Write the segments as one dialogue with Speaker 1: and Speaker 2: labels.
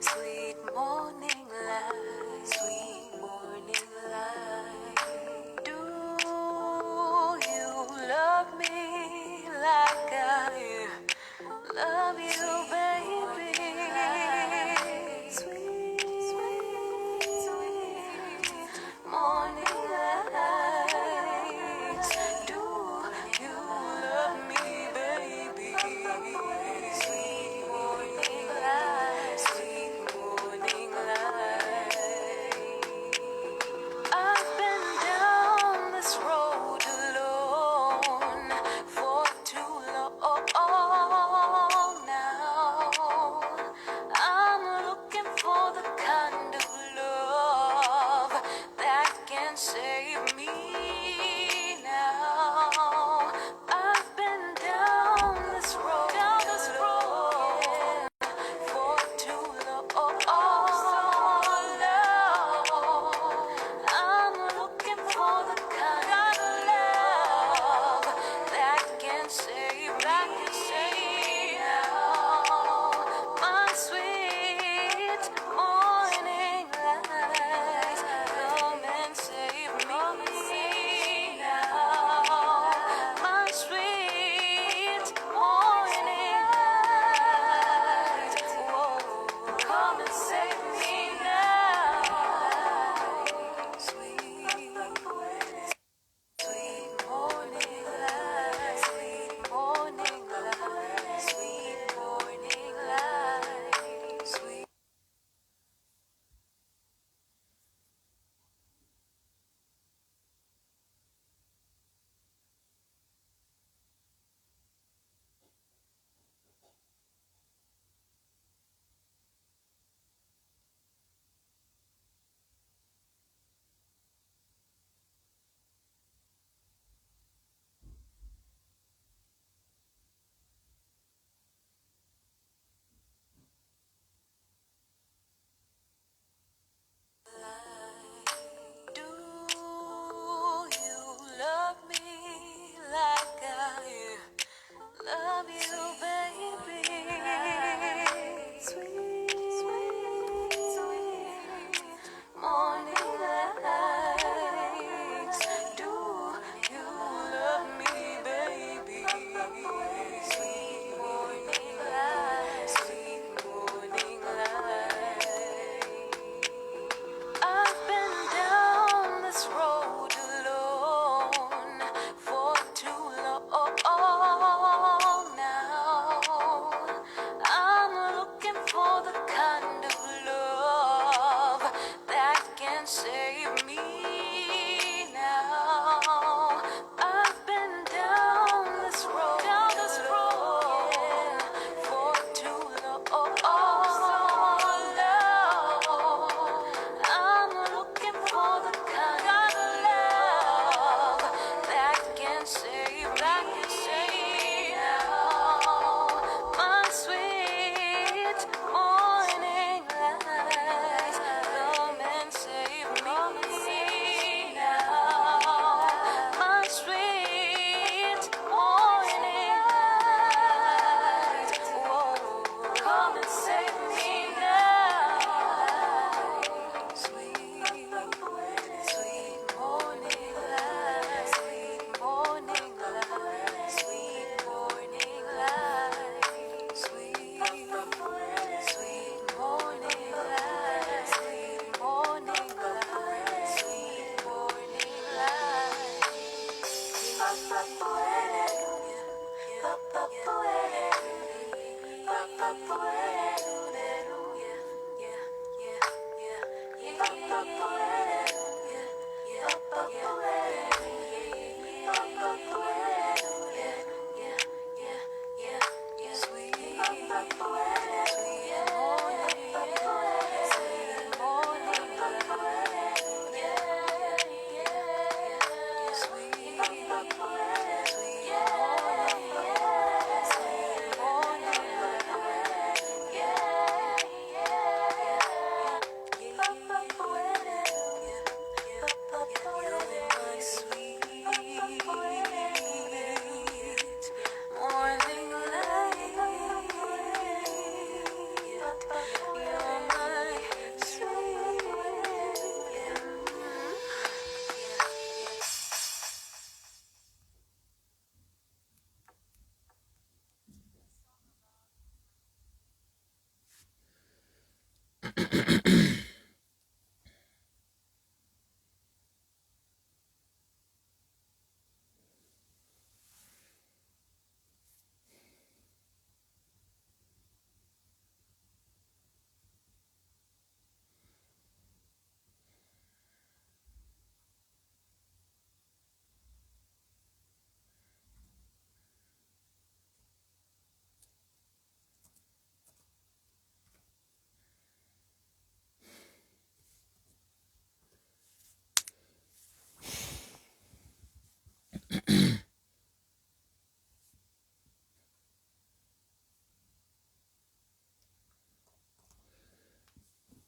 Speaker 1: Sweet morning light, sweet morning light. Do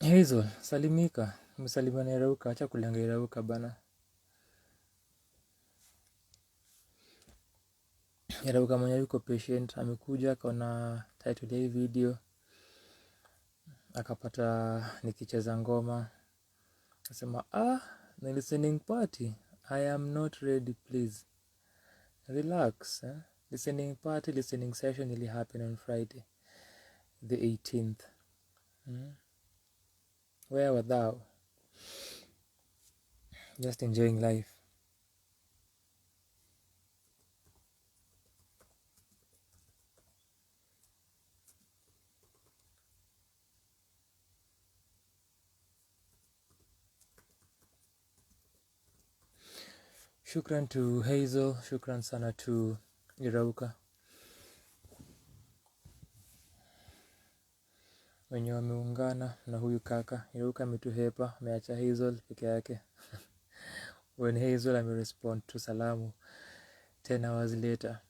Speaker 2: Hazel, salimika. Msalimana Irauka, acha kulenga Irauka bana. Irauka mwenye yuko patient, amekuja akaona title ya hii video, akapata nikicheza ngoma. Akasema, the listening party. I am not ready, please. Relax. Listening session will happen on Friday, the 18th. Where were thou? Just enjoying life. Shukran to Hazel, shukran sana to Irauka wenye wameungana na huyu kaka. Irauka ametuhepa, ameacha Hazel peke yake. When Hazel amerespond to salamu 10 hours later.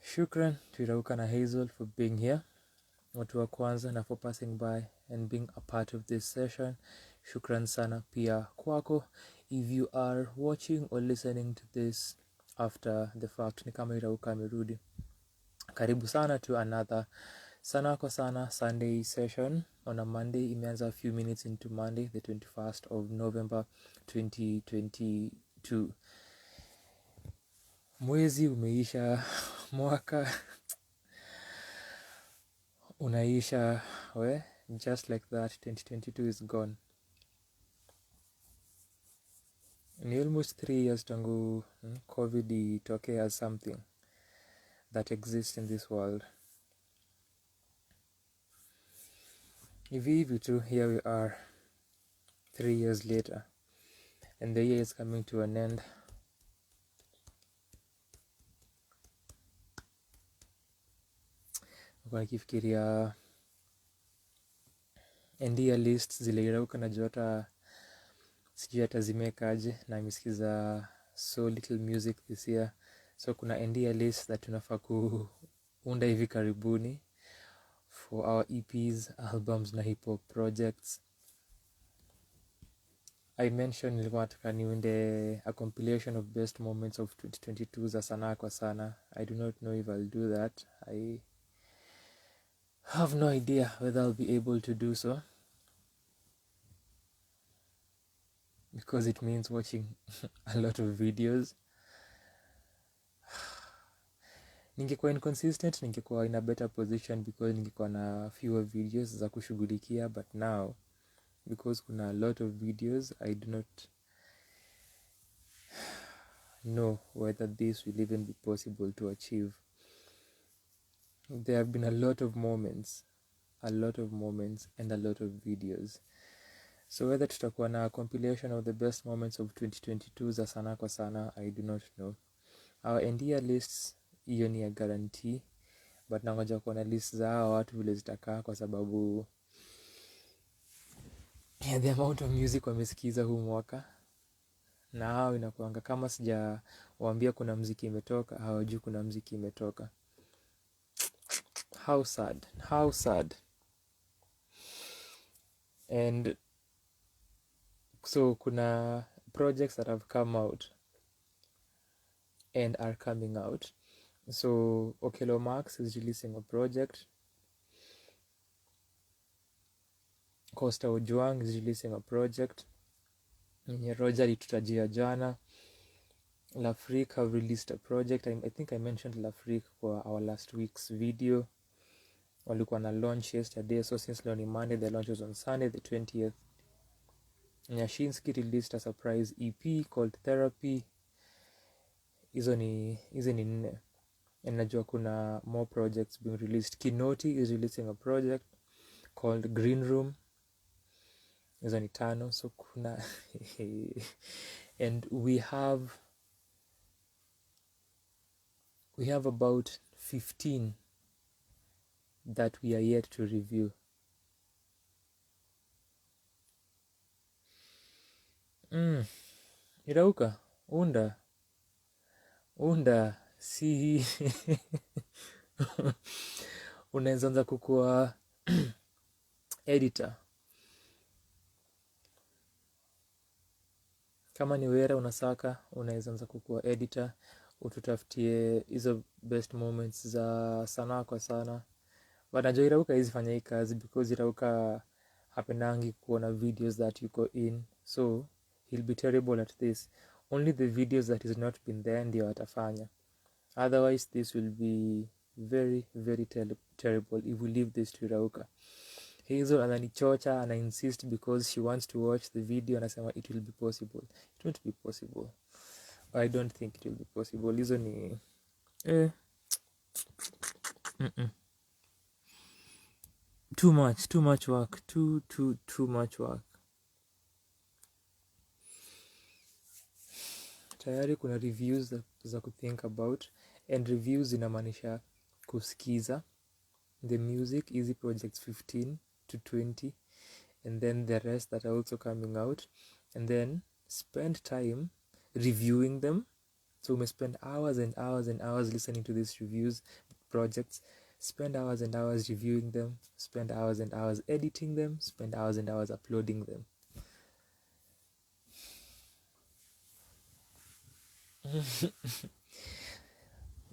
Speaker 2: Shukran to Irauka na Hazel for being here, watu wa kwanza, na for passing by and being a part of this session. Shukran sana pia kwako if you are watching or listening to this after the fact, ni kama Irauka amerudi. Karibu sana to another Sanaa kwa Sanaa Sunday session on a Monday. Imeanza a few minutes into Monday, the 21st of November 2022. Mwezi umeisha, mwaka unaisha, just like that 2022 is gone. Ni almost 3 years tangu COVID itokea as something that exists in this world. Hivi tu, here we are 3 years later, and the year is coming to an end. Kwa kifikiria endia list zile Irauka na jota sijui hata zimekaje, na nimesikiza so little music this year. So kuna endia list that tunafaa kuunda hivi karibuni for our EPs, albums na hip hop projects. I mentioned nilikuwa nataka niunde a compilation of best moments of 2022 za Sanaa kwa Sanaa. I do not know if I'll do that. I have no idea whether I'll be able to do so, because it means watching a lot of videos. Ningekuwa inconsistent, ningekuwa in a better position because ningekuwa na fewer videos za kushughulikia, but now because kuna a lot of videos, I do not know whether this will even be possible to achieve. There have been a lot of moments and a lot of videos. So whether tutakuwa na compilation of the best moments of 2022 za Sanaa kwa Sanaa, I do not know. Our NDA lists, hiyo ni ya guarantee, but nangoja kuona list za hawa watu vile zitakaa, kwa sababu the amount of music wamesikiza huu mwaka, na hao inakuanga kama sijawaambia kuna mziki imetoka, hawajui kuna mziki imetoka. How sad. And so kuna projects that have come out and are coming out. So Okelo Max is releasing a project. Costa Ojuang is releasing a project. Roger alitutajia jana. Lafrique have released a project. I think I mentioned Lafrique for our last week's video. Walikuwa na launch yesterday, so since leo ni Monday, the launch was on Sunday the 20th. Nyashinsky released a surprise EP called Therapy. Hizo ni 4. And najua kuna more projects being released. Kinoti is releasing a project called Green Room. Hizo ni 5. So kuna and we have about 15 that we are yet to review. Irauka, unda si unaweza anza kukua Editor. Kama ni wera unasaka, unaweza anza kukuwa editor, ututafutie hizo best moments za Sanaa kwa Sana. But najua Irauka hizi fanya hii kazi because Irauka hapendangi kuona videos that you go in, so he'll be terrible at this. Only the videos that is not been there ndio atafanya. Otherwise this will be very very terrible if we leave this to Irauka. Hazel ananichocha, ana insist because she wants to watch the video, anasema it will be possible. It won't be possible. I don't think it will be possible. Hizo ni too much work. Too much work. Tayari kuna reviews za kuthink about, and reviews inamaanisha kusikiza the music, easy projects 15 to 20, and then the rest that are also coming out, and then spend time reviewing them. So we spend hours and hours and hours listening to these reviews projects, spend hours and hours reviewing them, spend hours and hours editing them, spend hours and hours uploading them.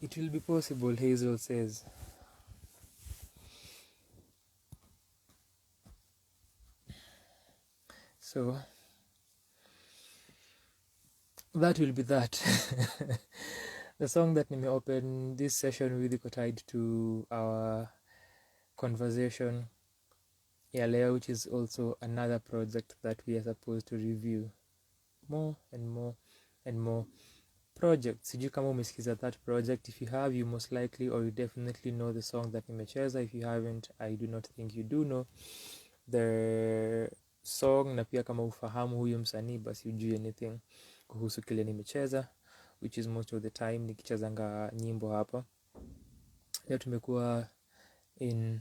Speaker 2: It will be possible, Hazel says. So that will be that. The song that nime open this session with iko tied to our conversation ya leo, which is also another project that we are supposed to review. More and more and more projects. Sijui kama umesikiza that project. If you have, you most likely or you definitely know the song that nimecheza. If you haven't, I do not think you do know the song, na pia kama ufahamu huyo msanii basi ujui anything kuhusu kile nimecheza, which is most of the time nikichezanga nyimbo hapa. Leo tumekuwa in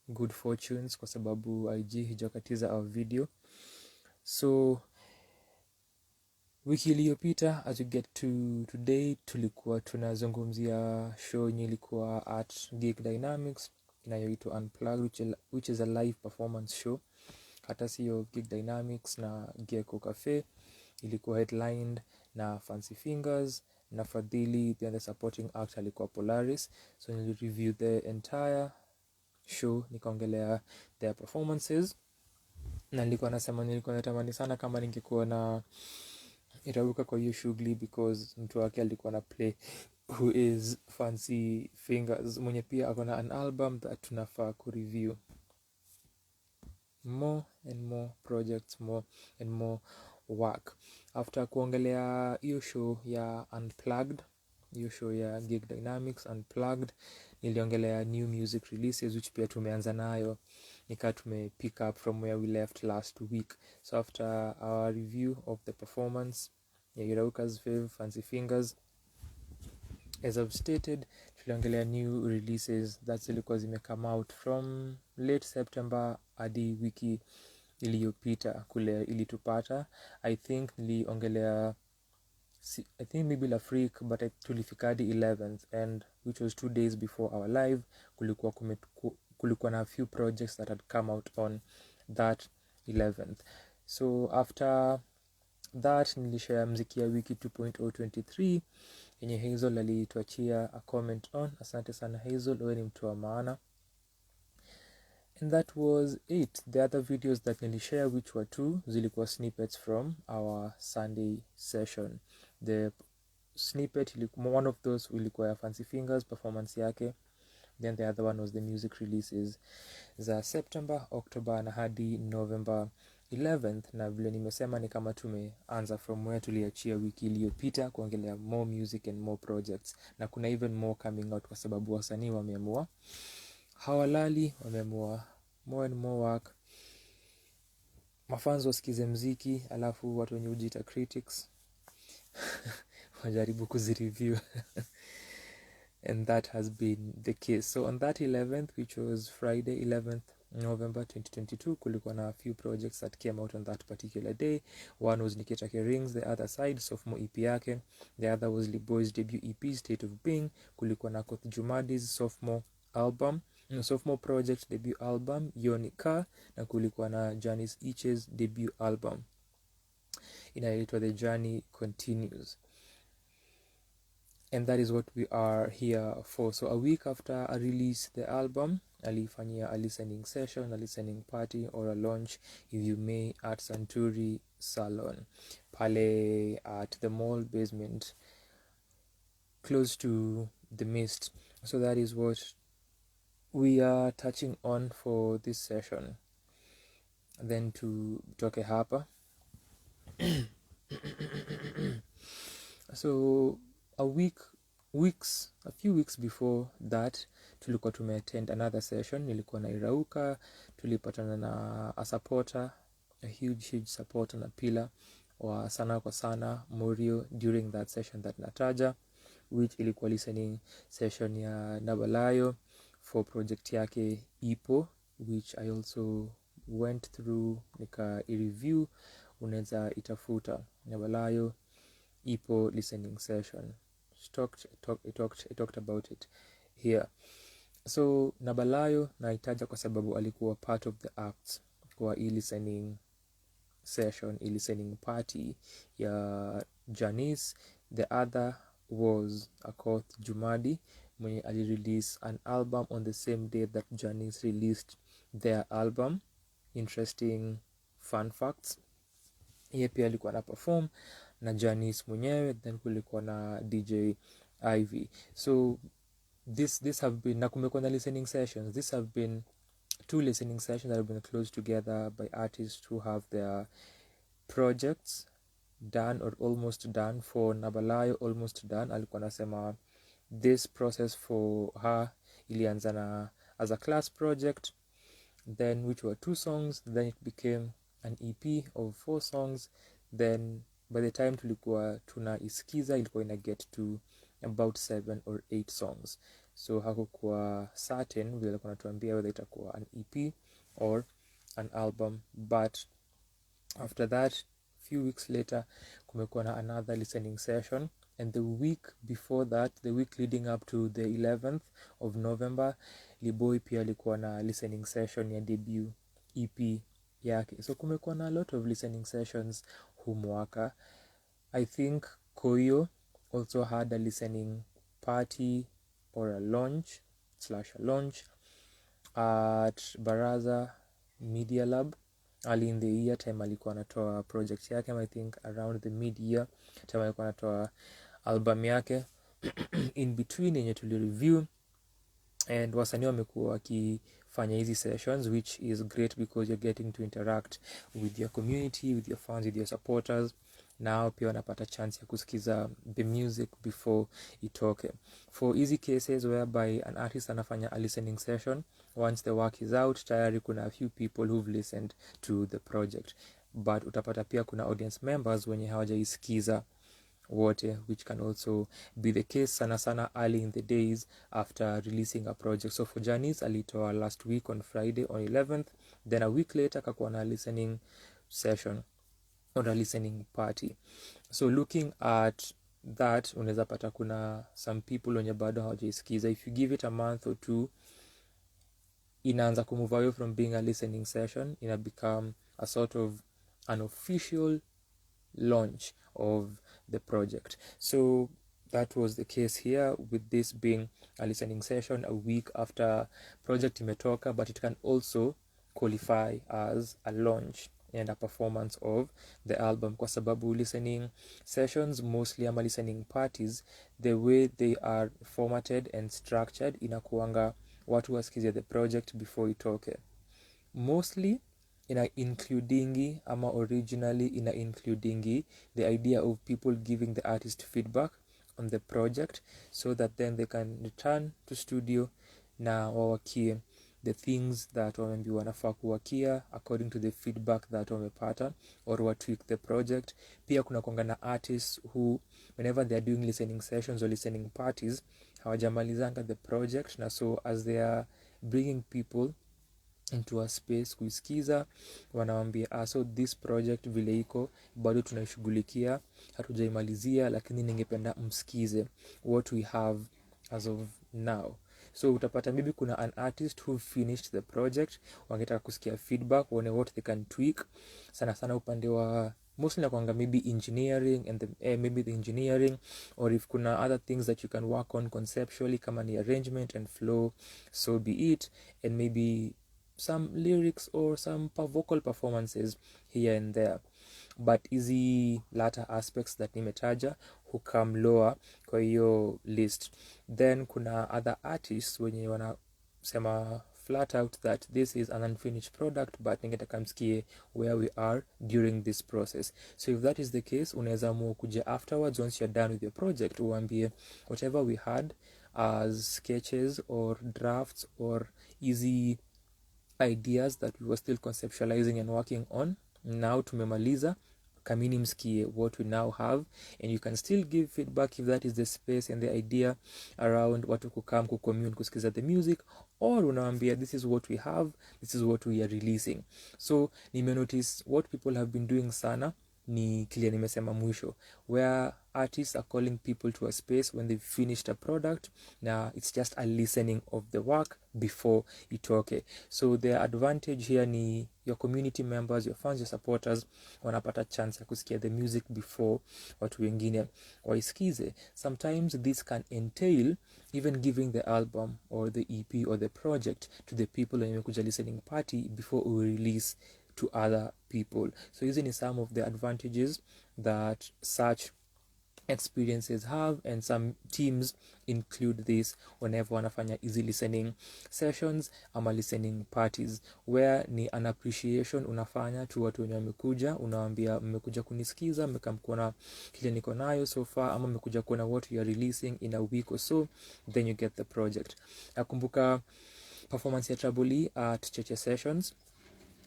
Speaker 2: good fortunes kwa sababu IG hijakatiza our video. So wiki iliyopita, as we get to today, tulikuwa tunazungumzia show yenye ilikuwa at Gig Dynamics inayoitwa Unplugged, which is a live performance show. Hata siyo Gig Dynamics na Gecko Cafe, ilikuwa headlined na Fancy Fingers na Fadhili, the supporting act alikuwa Polaris. So nili review the entire show, nikaongelea their performances, na nilikuwa nasema nilikuwa natamani sana kama ningekuwa na Irauka kwa hiyo shughuli, because mtu wake alikuwa na play who is Fancy Fingers, mwenye pia akona an album that tunafaa kureview. More and more projects, more and more work. After kuongelea hiyo show ya Unplugged, hiyo show ya Gig Dynamics Unplugged, niliongelea new music releases, which pia tumeanza nayo, nika tume pick up from where we left last week. So after our review of the performance ya Irauka's fave Fancy Fingers, as I've stated, tuliongelea new releases that zilikuwa zime come out from late September hadi wiki iliyopita kule ilitupata. I think niliongelea maybe La Freak, but tulifika hadi 11th, and which was 2 days before our live. Kulikuwa na a few projects that had come out on that 11th. So after that nilishare mziki ya wiki 2.023 yenye Hazel alituachia a comment on. Asante sana Hazel, wewe ni mtu wa maana. And that was it. The other videos that nilishare, which were 2, zilikuwa snippets from our Sunday session. The snippet, one of those ilikuwa ya Fancy Fingers performance yake, then the other one was the music releases za September, October na hadi November 11th. Na vile nimesema ni kama tumeanza from where tuliachia wiki iliyopita kuongelea more music and more projects, na kuna even more coming out kwa sababu wasanii wameamua hawalali, wameamua more and more work. Mafans wasikize mziki, alafu watu wenye hujiita critics wajaribu kuzireview. And that has been the case. So on that 11th, which was Friday 11th November 2022, kulikuwa na a few projects that came out on that particular day. One was Nikita Rings, the other side, sophomore EP yake. The other was Liboy's debut EP, State of Being. Kulikuwa na Koth Jumadi's sophomore album, Sophomore project debut album Yonika, na kulikuwa na Janice Iche's debut album inaitwa The Journey Continues. And that is what we are here for. So a week after I released the album, alifanyia a listening session, a listening party, or a launch, if you may, at Santuri Salon, pale at the mall basement, close to the Mist. So that is what we are touching on for this session. Then to toke hapa. So a few weeks before that, tulikuwa tumeattend another session. Nilikuwa na Irauka, tulipatana na a supporter, a huge supporter na pillar wa Sanaa kwa Sanaa Morio during that session that nataja, which ilikuwa listening session ya Nabalayo for project yake Ipo, which I also went through nika review. Unaweza itafuta Nabalayo Ipo listening session. I talked about it here. So Nabalayo naitaja kwa sababu alikuwa part of the acts kwa listening session, listening party ya Janice. The other was Akoth Jumadi, mwenye alirelease an album on the same day that Janice released their album. Interesting fun facts. Yeye pia alikuwa na perform na Janice mwenyewe, then kulikuwa na DJ Ivy. So this have been, na kumekuwa na listening sessions. This have been 2 listening sessions that have been closed together by artists who have their projects done or almost done. For Nabalayo, almost done. Alikuwa nasema this process for her ilianza na as a class project, then which were 2 songs, then it became an EP of 4 songs. Then by the time tulikuwa tunaisikiza ilikuwa ina get to about 7 or 8 songs. So hakukuwa certain vile alikuwa anatuambia whether itakuwa an EP or an album. But after that, few weeks later, kumekuwa na another listening session. And the week before that, the week leading up to the 11th of November, Liboy pia alikuwa na listening session ya debut EP yake. So kumekuwa na a lot of listening sessions hu mwaka. I think Koyo also had a listening party or a launch at Baraza Media Lab early in the year. Time alikuwa anatoa project yake, I think around the mid-year time alikuwa anatoa album yake. In between yenye tuli review, and wasanii wamekuwa wakifanya hizi sessions, which is great because you're getting to interact with your community, with your fans, with your supporters. Now pia wanapata chance ya kusikiza the music before itoke. For easy cases whereby an artist anafanya a listening session, once the work is out, tayari kuna a few people who've listened to the project. But utapata pia kuna audience members wenye hawajaisikiza wote, which can also be the case sana early in the days after releasing a project. So for Janice, alitoa last week on Friday on 11th, then a week later kakuwa na listening session or a listening party. So looking at that, unaweza pata kuna some people wenye bado hawajaisikiza. If you give it a month or 2, inaanza kumove away from being a listening session, ina become a sort of an official launch of the project. So that was the case here with this being a listening session a week after project imetoka, but it can also qualify as a launch and a performance of the album, kwa sababu listening sessions mostly ama listening parties, the way they are formatted and structured, inakuanga watu wasikize the project before itoke. Mostly ina includingi ama originally ina includingi the idea of people giving the artist feedback on the project, so that then they can return to studio na wawakie the things that wameambiwa wanafaa kuwakia according to the feedback that wamepata, or watweak the project. Pia kuna kuanga na artists who whenever they are doing listening sessions or listening parties hawajamalizanga the project, na so as they are bringing people into a space kuisikiza, wanawambia so this project vile iko bado tunaishughulikia, hatujaimalizia, lakini ningependa msikize what we have as of now. So utapata maybe kuna an artist who finished the project, wangetaka kusikia feedback, one what they can tweak. Sana sana upande wa mostly nakwanga maybe engineering and maybe the engineering, or if kuna other things that you can work on conceptually kama ni arrangement and flow, so be it. And maybe some lyrics or some vocal performances here and there, but hizi latter aspects that nimetaja hukam lower kwa hiyo list. Then kuna other artists wenye wanasema flat out that this is an unfinished product, but ningetaka msikie where we are during this process. So if that is the case, unaweza amua kuja afterwards once you're done with your project, uambie whatever we had as sketches or drafts or easy ideas that we were still conceptualizing and working on, now tumemaliza, kamini msikie what we now have, and you can still give feedback if that is the space and the idea around watu kukam kucommune kusikiza the music, or unaambia this is what we have, this is what we are releasing. So nimenotice what people have been doing sana ni kile nimesema mwisho, where artists are calling people to a space when they've finished a product. Now it's just a listening of the work before itoke. So the advantage here ni your community members, your fans, your supporters wanapata chance ya kusikia the music before watu wengine waisikize. Sometimes this can entail even giving the album or the EP or the project to the people when wamekuja listening party before we release to other people. So using some of the advantages that such experiences have, and some teams include this whenever wanafanya easy listening sessions ama listening parties, where ni an appreciation unafanya tu watu wenye wamekuja, unawaambia mmekuja kunisikiza, mmekamkuona kile niko nayo so far, ama mmekuja kuona what you are releasing in a week or so, then you get the project. Nakumbuka performance ya Traboli at Cheche Sessions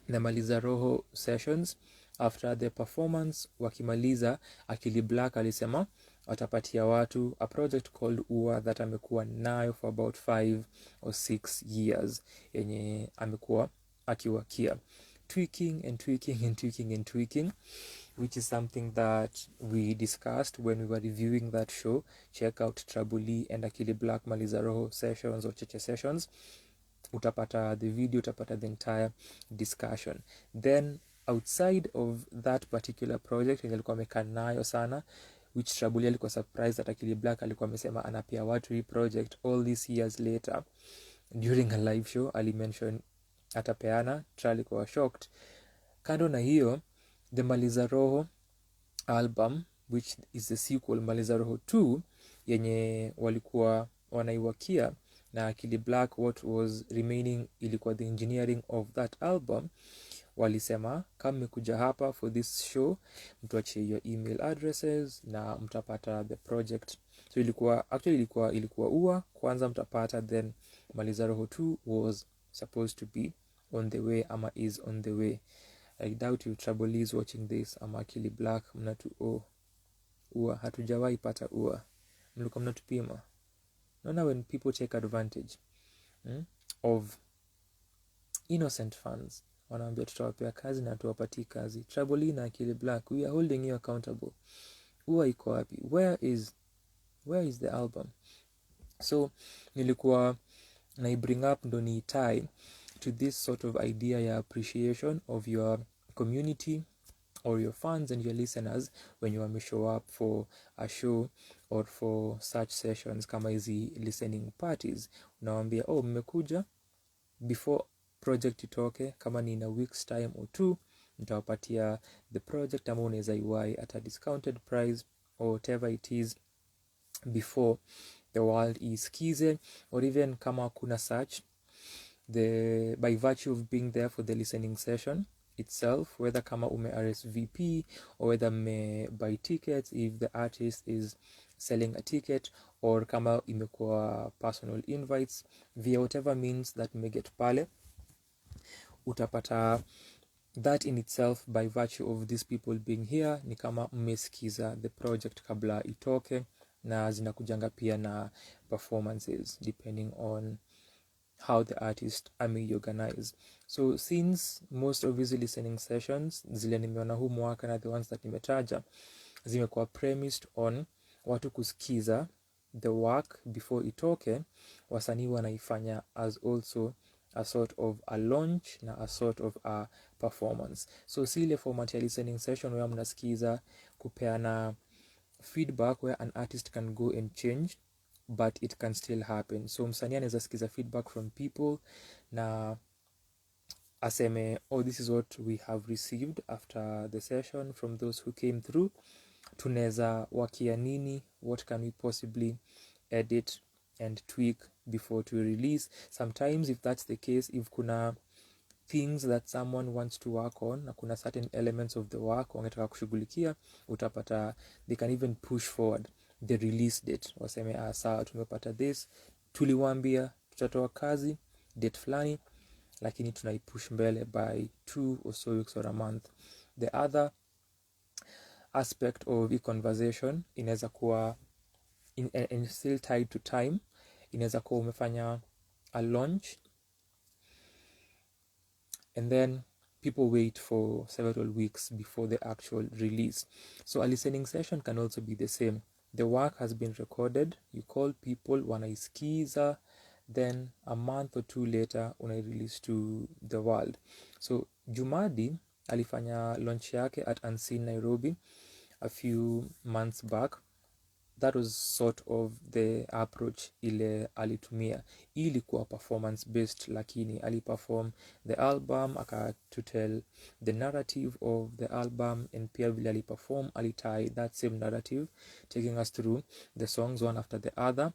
Speaker 2: na Maliza Roho Sessions. After the performance, wakimaliza, Akili Black alisema watapatia watu a project called Ua that amekuwa nayo for about 5 or 6 years, yenye amekuwa akiwakia tweaking and tweaking and tweaking and tweaking, which is something that we discussed when we were reviewing that show. Check out Trabuli and Akili Black Maliza Roho Sessions or Cheche Sessions. Utapata the video, utapata the entire discussion. Then outside of that particular project yenye alikuwa amekaa nayo sana, which Trabuli alikuwa surprised that Akili Black alikuwa amesema anapia watu hii project all these years later, during a live show alimention atapeana. Tra alikuwa shocked. Kando na hiyo, the Maliza Roho album, which is the sequel Maliza Roho 2, yenye walikuwa wanaiwakia na Akili Black, what was remaining ilikuwa the engineering of that album. Walisema kama mmekuja hapa for this show, mtuachie your email addresses na mtapata the project. So ilikuwa Ua kwanza mtapata, then Maliza Roho 2 was supposed to be on the way ama is on the way. I doubt you Trouble is watching this ama Akili Black mnatu Ua hatujawahi pata Ua, mlikuwa mnatupima. Naona when people take advantage of innocent fans, wanaambia tutawapea kazi na tuwapatii kazi. Trouble na Akili Black, we are holding you accountable. Ua iko wapi? Where is the album? So nilikuwa na bring up ndo ni tie to this sort of idea ya appreciation of your community or your fans and your listeners when you show up for a show or for such sessions kama hizi listening parties. Unawaambia mmekuja before project itoke, kama ni in a week's time or 2 nitawapatia the project, ama unaweza iwai at a discounted price or whatever it is before the world isikize. Or even kama kuna such, by virtue of being there for the listening session itself, whether kama ume RSVP or whether me buy tickets if the artist is selling a ticket, or kama imekuwa personal invites via whatever means that me get pale, utapata that in itself by virtue of these people being here ni kama mmesikiza the project kabla itoke, na zinakujanga pia na performances depending on how the artist organize. So since most of these listening sessions zile nimeona huu mwaka na the ones that nimetaja zimekuwa premised on watu kusikiza the work before itoke, wasanii wanaifanya as also a sort of a launch na a sort of a performance. So si ile format ya listening session where mnasikiza kupeana feedback where an artist can go and change, but it can still happen. So msanii anaweza sikiza feedback from people na aseme, oh, this is what we have received after the session from those who came through, tunaweza wakia nini, what can we possibly edit and tweak before to release. Sometimes if that's the case, if kuna things that someone wants to work on na kuna certain elements of the work wangetaka kushughulikia, utapata they can even push forward the release date. Waseme sawa, tumepata this, tuliwaambia tutatoa kazi date fulani, lakini tunaipush mbele by 2 or so weeks or a month. The other aspect of the conversation inaweza kuwa and still tied to time. Inaweza kuwa umefanya a launch and then people wait for several weeks before the actual release. So a listening session can also be the same. The work has been recorded, you call people, wanaisikiza, then a month or 2 later unai-release to the world. So Jumadi alifanya launch yake at Unseen Nairobi a few months back. That was sort of the approach ile alitumia. Ilikuwa performance based, lakini aliperform the album, akatutell the narrative of the album, and pia vile aliperform alitie that same narrative, taking us through the songs one after the other.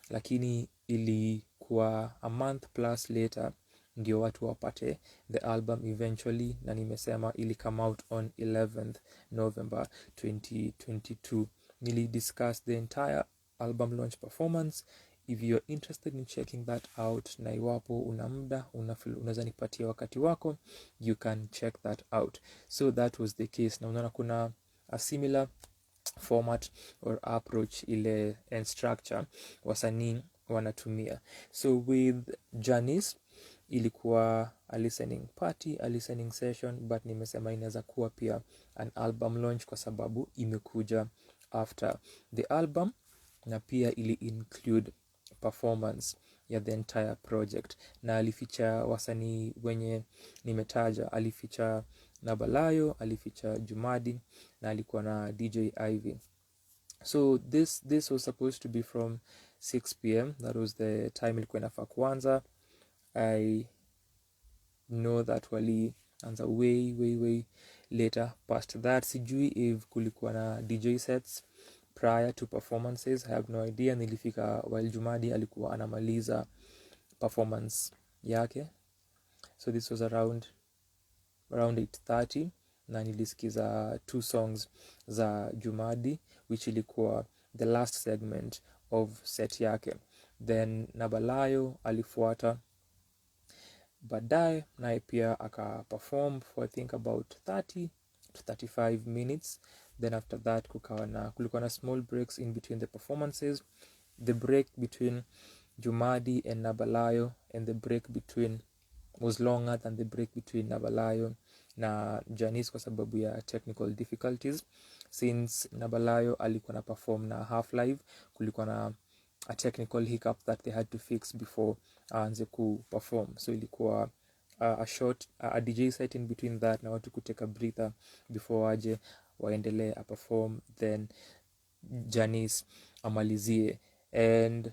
Speaker 2: Lakini ilikuwa a month plus later ndio watu wapate the album eventually, na nimesema ili come out on 11th November 2022. Nili discuss the entire album launch performance. If you're interested in checking that out, na iwapo una muda, unaweza nipatia wakati wako, you can check that out. So that was the case. Na unaona kuna a similar format or approach ile and structure wasanii wanatumia. So with Janice ilikuwa a listening party, a listening session, but nimesema inaweza kuwa pia an album launch kwa sababu imekuja after the album, na pia ili include performance ya the entire project. Na alificha wasanii wenye nimetaja, alificha Nabalayo, alificha Jumadi, na alikuwa na DJ Ivy. So this was supposed to be from 6 p.m. That was the time ilikuwa inafaa kuanza. I know that walianza way later past that. Sijui if kulikuwa na DJ sets prior to performances, I have no idea. Nilifika while Jumadi alikuwa anamaliza performance yake. So this was around 8:30, na nilisikiza 2 songs za Jumadi, which ilikuwa the last segment of set yake. Then Nabalayo alifuata baadaye, naye pia aka-perform for I think about 30 to 35 minutes. Then after that kulikuwa na small breaks in between the performances. The break between Jumadi and Nabalayo and the break between was longer than the break between Nabalayo na Janice kwa sababu ya technical difficulties. Since Nabalayo alikuwa na perform na half live, kulikuwa na a technical hiccup that they had to fix before aanze ku perform. So ilikuwa a DJ set in between that, na watu kuteka breather before waje waendelee a perform, then Janice amalizie. And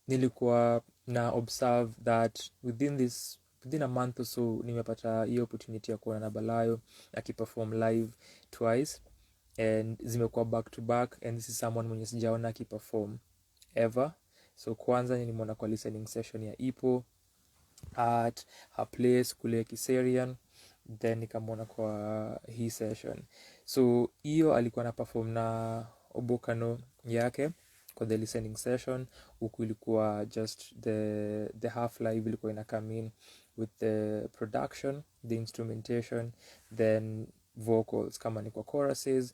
Speaker 2: nilikuwa na observe that within a month or so nimepata hiyo opportunity ya kuona Nabalayo akiperform live twice, and zimekuwa back to back, and this is someone mwenye sijaona akiperform ever. So kwanza nilimwona kwa listening session ya Ipo at her place kule Kiserian, then nikamwona kwa hii session. So hiyo alikuwa na perform na Obokano yake kwa the listening session, huku ilikuwa just the half live ilikuwa ina come in with the production, the instrumentation, then vocals kama ni kwa choruses,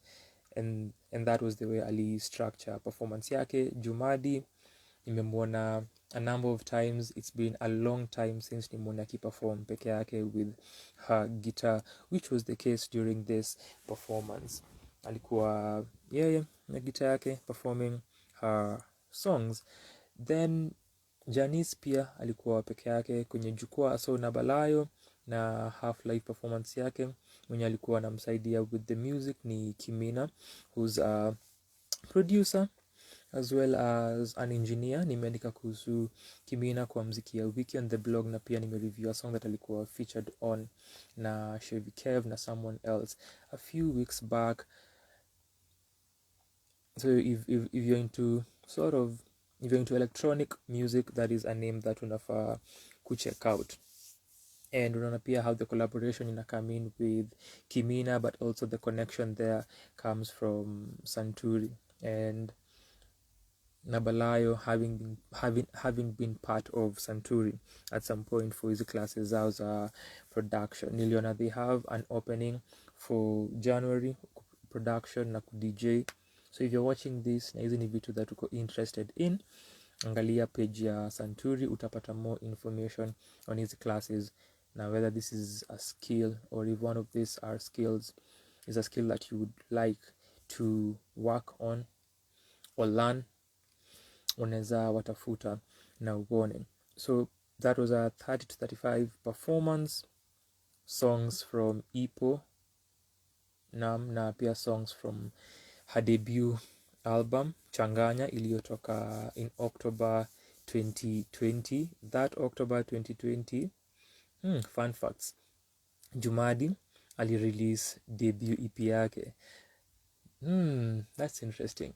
Speaker 2: and that was the way ali structure performance yake. Jumadi nimemwona a number of times. It's been a long time since nimeona akiperform peke yake with her guitar, which was the case during this performance. Alikuwa na guitar yake performing her songs. Then Janice pia alikuwa peke yake kwenye jukwaa, so Nabalayo na half live performance yake mwenye alikuwa anamsaidia with the music ni Kimina, who's a producer as well as an engineer. Nimeandika kuhusu Kimina kwa mziki ya wiki on the blog, na pia nimereview a song that alikuwa featured on na Chevy Kev na someone else a few weeks back. So if you're into if you're into electronic music, that is a name that unafaa kucheck out. And unaona pia how the collaboration ina come in with Kimina, but also the connection there comes from Santuri and Nabalayo having been part of Santuri at some point for hizi classes zao za production. Niliona they have an opening for January production na DJ. So if you're watching this na hizi ni vitu that uko interested in, angalia page ya Santuri, utapata more information on hizi classes, na whether this is a skill or if one of these are skills is a skill that you would like to work on or learn, unaweza watafuta na uone. So that was a 30 to 35 performance songs from Ipo na pia songs from her debut album Changanya iliyotoka in October 2020. That October 2020, fun facts, Jumadi alirelease debut EP yake. That's interesting.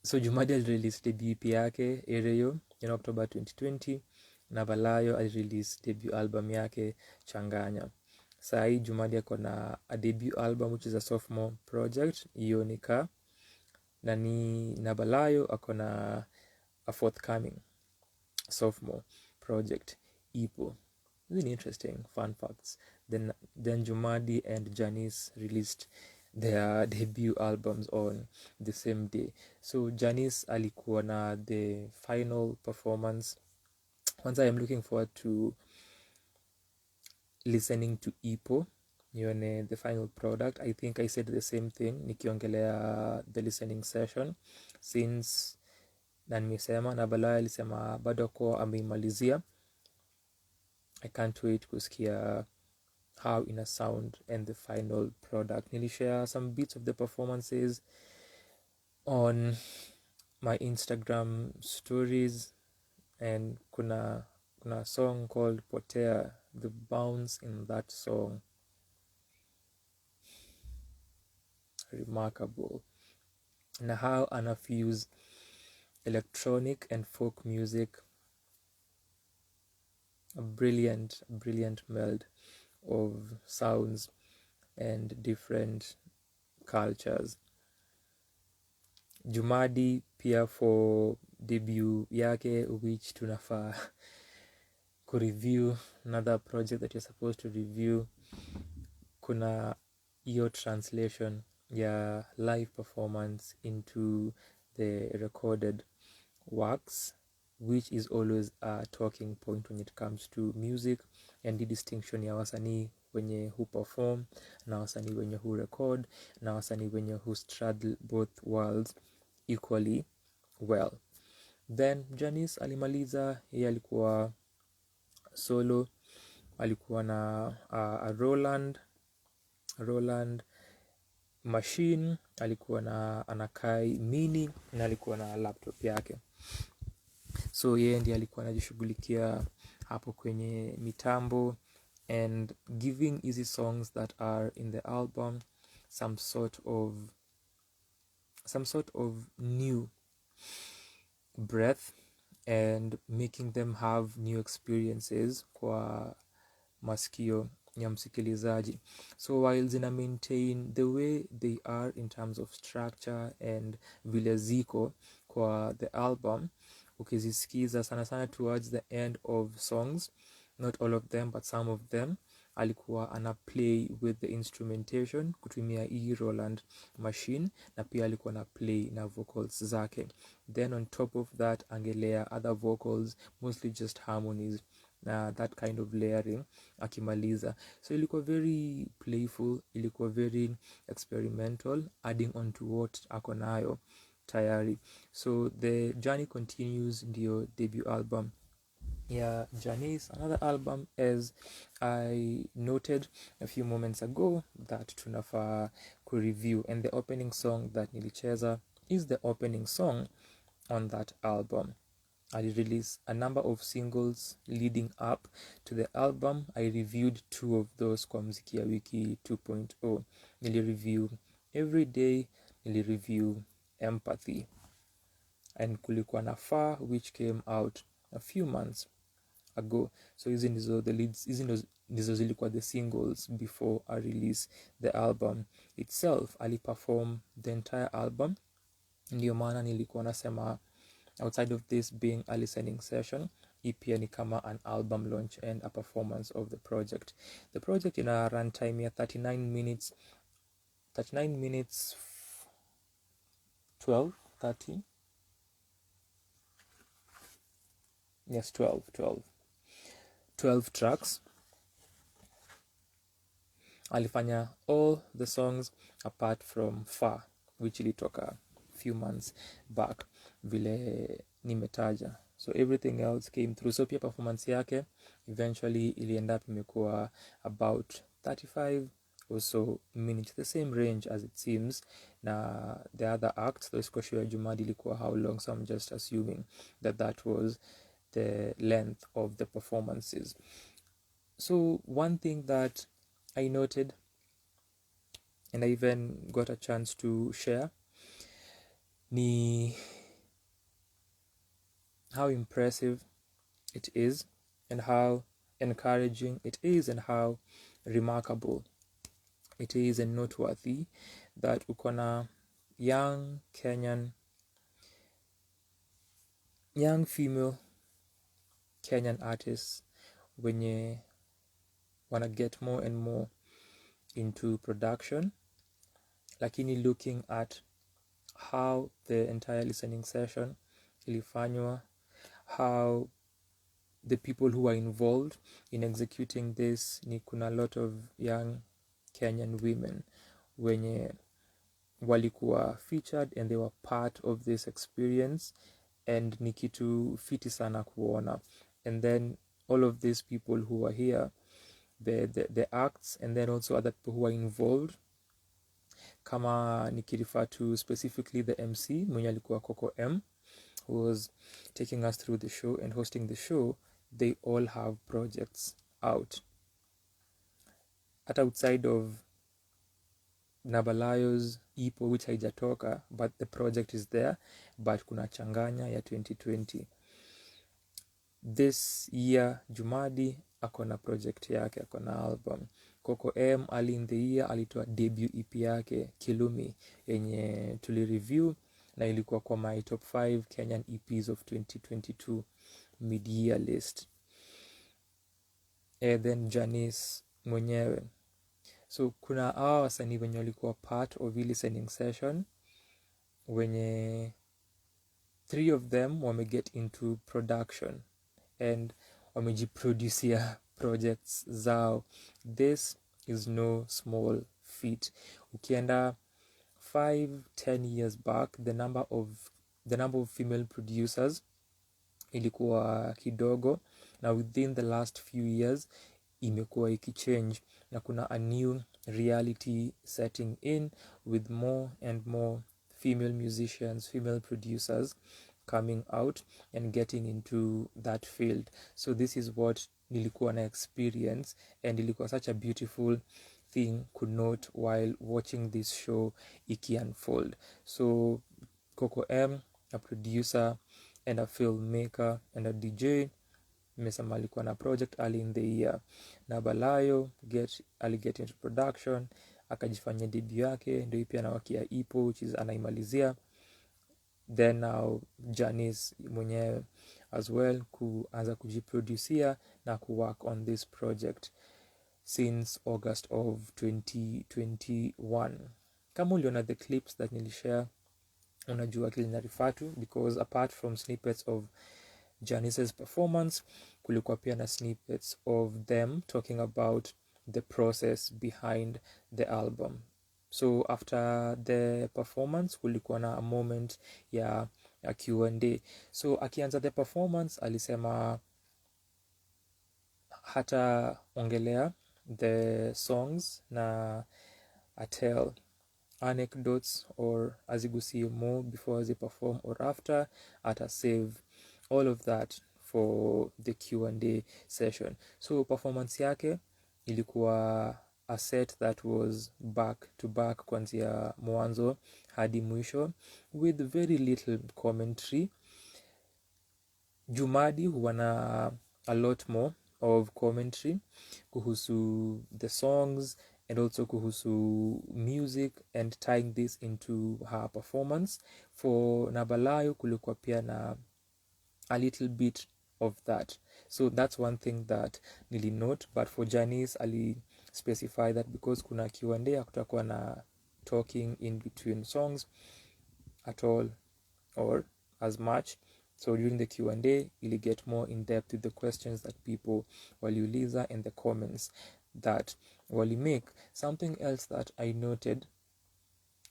Speaker 2: So Jumadi alirelease debut EP yake Ereyo in October 2020, na Balayo alirelease debut album yake Changanya. Sai Jumadi ako na a debut album which is a sophomore project, Ionika, na ni Nabalayo ako na a forthcoming sophomore project, Ipo. Really interesting fun facts. Then Jumadi and Janice released their debut albums on the same day. So Janice alikuwa na the final performance. Once I am looking forward to listening to Ipo, nione the final product. I think I said the same thing nikiongelea the listening session, since na nimesema na Balaya alisema bado kwa ameimalizia. I can't wait kusikia how ina sound and the final product. Nilishare some bits of the performances on my Instagram stories, and kuna song called Potea. The bounce in that song, remarkable. Na how anafuse electronic and folk music, a brilliant meld of sounds and different cultures. Jumadi pia for debut yake, which tunafaa kureview, another project that you're supposed to review. Kuna hiyo translation ya live performance into the recorded works, which is always a talking point when it comes to music, and the distinction ya wasanii wenye who perform na wasanii wenye who record na wasanii wenye who straddle both worlds equally well. Then Janice alimaliza, yeye alikuwa solo, alikuwa na a Roland machine, alikuwa na Anakai mini, na alikuwa na laptop yake. So yeye ndiye alikuwa anajishughulikia hapo kwenye mitambo and giving easy songs that are in the album some sort of new breath and making them have new experiences kwa masikio ya msikilizaji. So while zina maintain the way they are in terms of structure and vile ziko kwa the album, ukizisikiza sana towards the end of songs, not all of them but some of them, alikuwa ana play with the instrumentation kutumia hii Roland machine, na pia alikuwa na play na vocals zake. Then on top of that angelea other vocals, mostly just harmonies na that kind of layering akimaliza. So ilikuwa very playful, ilikuwa very experimental, adding on to what ako nayo tayari. So the journey continues, ndio debut album ya Janice. Another album, as I noted a few moments ago, that tunafaa kureview, and the opening song that nilicheza is the opening song on that album. I released a number of singles leading up to the album. I reviewed 2 of those kwa Mziki ya Wiki 2.0. Nilireview Every Day, nilireview Empathy, and kulikuwa na Far, which came out a few months ago. So hizi ndizo the leads, hizi ndizo zilikuwa the singles before I release the album itself. Aliperform the entire album, ndio maana nilikuwa nasema outside of this being a listening session, hii pia ni kama an album launch and a performance of the project. The project ina runtime ya 39 minutes 12 13 yes 12 tracks. Alifanya all the songs apart from Far, which ilitoka few months back vile nimetaja. So everything else came through. So pia performance yake eventually ilienda up imekuwa about 35 or so minutes, the same range as it seems. Na the other acts, the squash ya Jumadi ilikuwa how long, so I'm just assuming that was the length of the performances. So one thing that I noted, and I even got a chance to share, ni how impressive it is, and how encouraging it is, and how remarkable it is and noteworthy that ukona young female Kenyan artists wenye wanna get more and more into production, lakini looking at how the entire listening session ilifanywa, how the people who are involved in executing this, ni kuna a lot of young Kenyan women wenye walikuwa featured and they were part of this experience, and ni kitu fiti sana kuona. And then all of these people who are here, the acts, and then also other people who are involved, kama nikirifer to specifically the MC mwenye alikuwa Coco M, who was taking us through the show and hosting the show, they all have projects out. At outside of Nabalayo's ipo, which haijatoka, but the project is there, but kuna changanya ya 2020. This year Jumadi akona project yake, akona album. Coco M early in the year alitoa debut EP yake Kilumi, yenye tulireview na ilikuwa kwa my top 5 Kenyan EPs of 2022 mid-year list. And then Janice mwenyewe. So kuna hawa wasanii wenye walikuwa part of the listening session, wenye 3 of them wameget into production and wamejiproducia projects zao. This is no small feat. Ukienda 5-10 years back, the number of female producers ilikuwa kidogo, na within the last few years imekuwa ikichange, na kuna a new reality setting in with more and more female musicians, female producers coming out and getting into that field. So this is what nilikuwa na experience, and ilikuwa such a beautiful thing could note while watching this show iki unfold. So Coco M, a producer and a filmmaker and a DJ, nimesema alikuwa na project early in the year. Nabalayo get into production, akajifanya debut yake, ndio pia anawakia ipo, which is anaimalizia. Then now Janice mwenyewe as well kuanza kujiproducia na kuwork on this project since August of 2021. Kama uliona the clips that nilishare, unajua kile ninarifaa to, because apart from snippets of Janice's performance, kulikuwa pia na snippets of them talking about the process behind the album. So after the performance kulikuwa na a moment ya Q&A. So akianza the performance alisema hata ongelea the songs na atell anecdotes or azigusie more before they perform or after, ata save all of that for the Q&A session. So performance yake ilikuwa a set that was back to back kuanzia mwanzo hadi mwisho with very little commentary. Jumadi huwa na a lot more of commentary kuhusu the songs and also kuhusu music and tying this into her performance. For Nabalayo kulikuwa pia na a little bit of that. So that's one thing that nili note, but for Janice ali specify that because kuna Q&A hakutakuwa na talking in between songs at all or as much. So during the Q&A, you'll get more in depth with the questions that people waliuliza and the comments that wali make. Something else that I noted,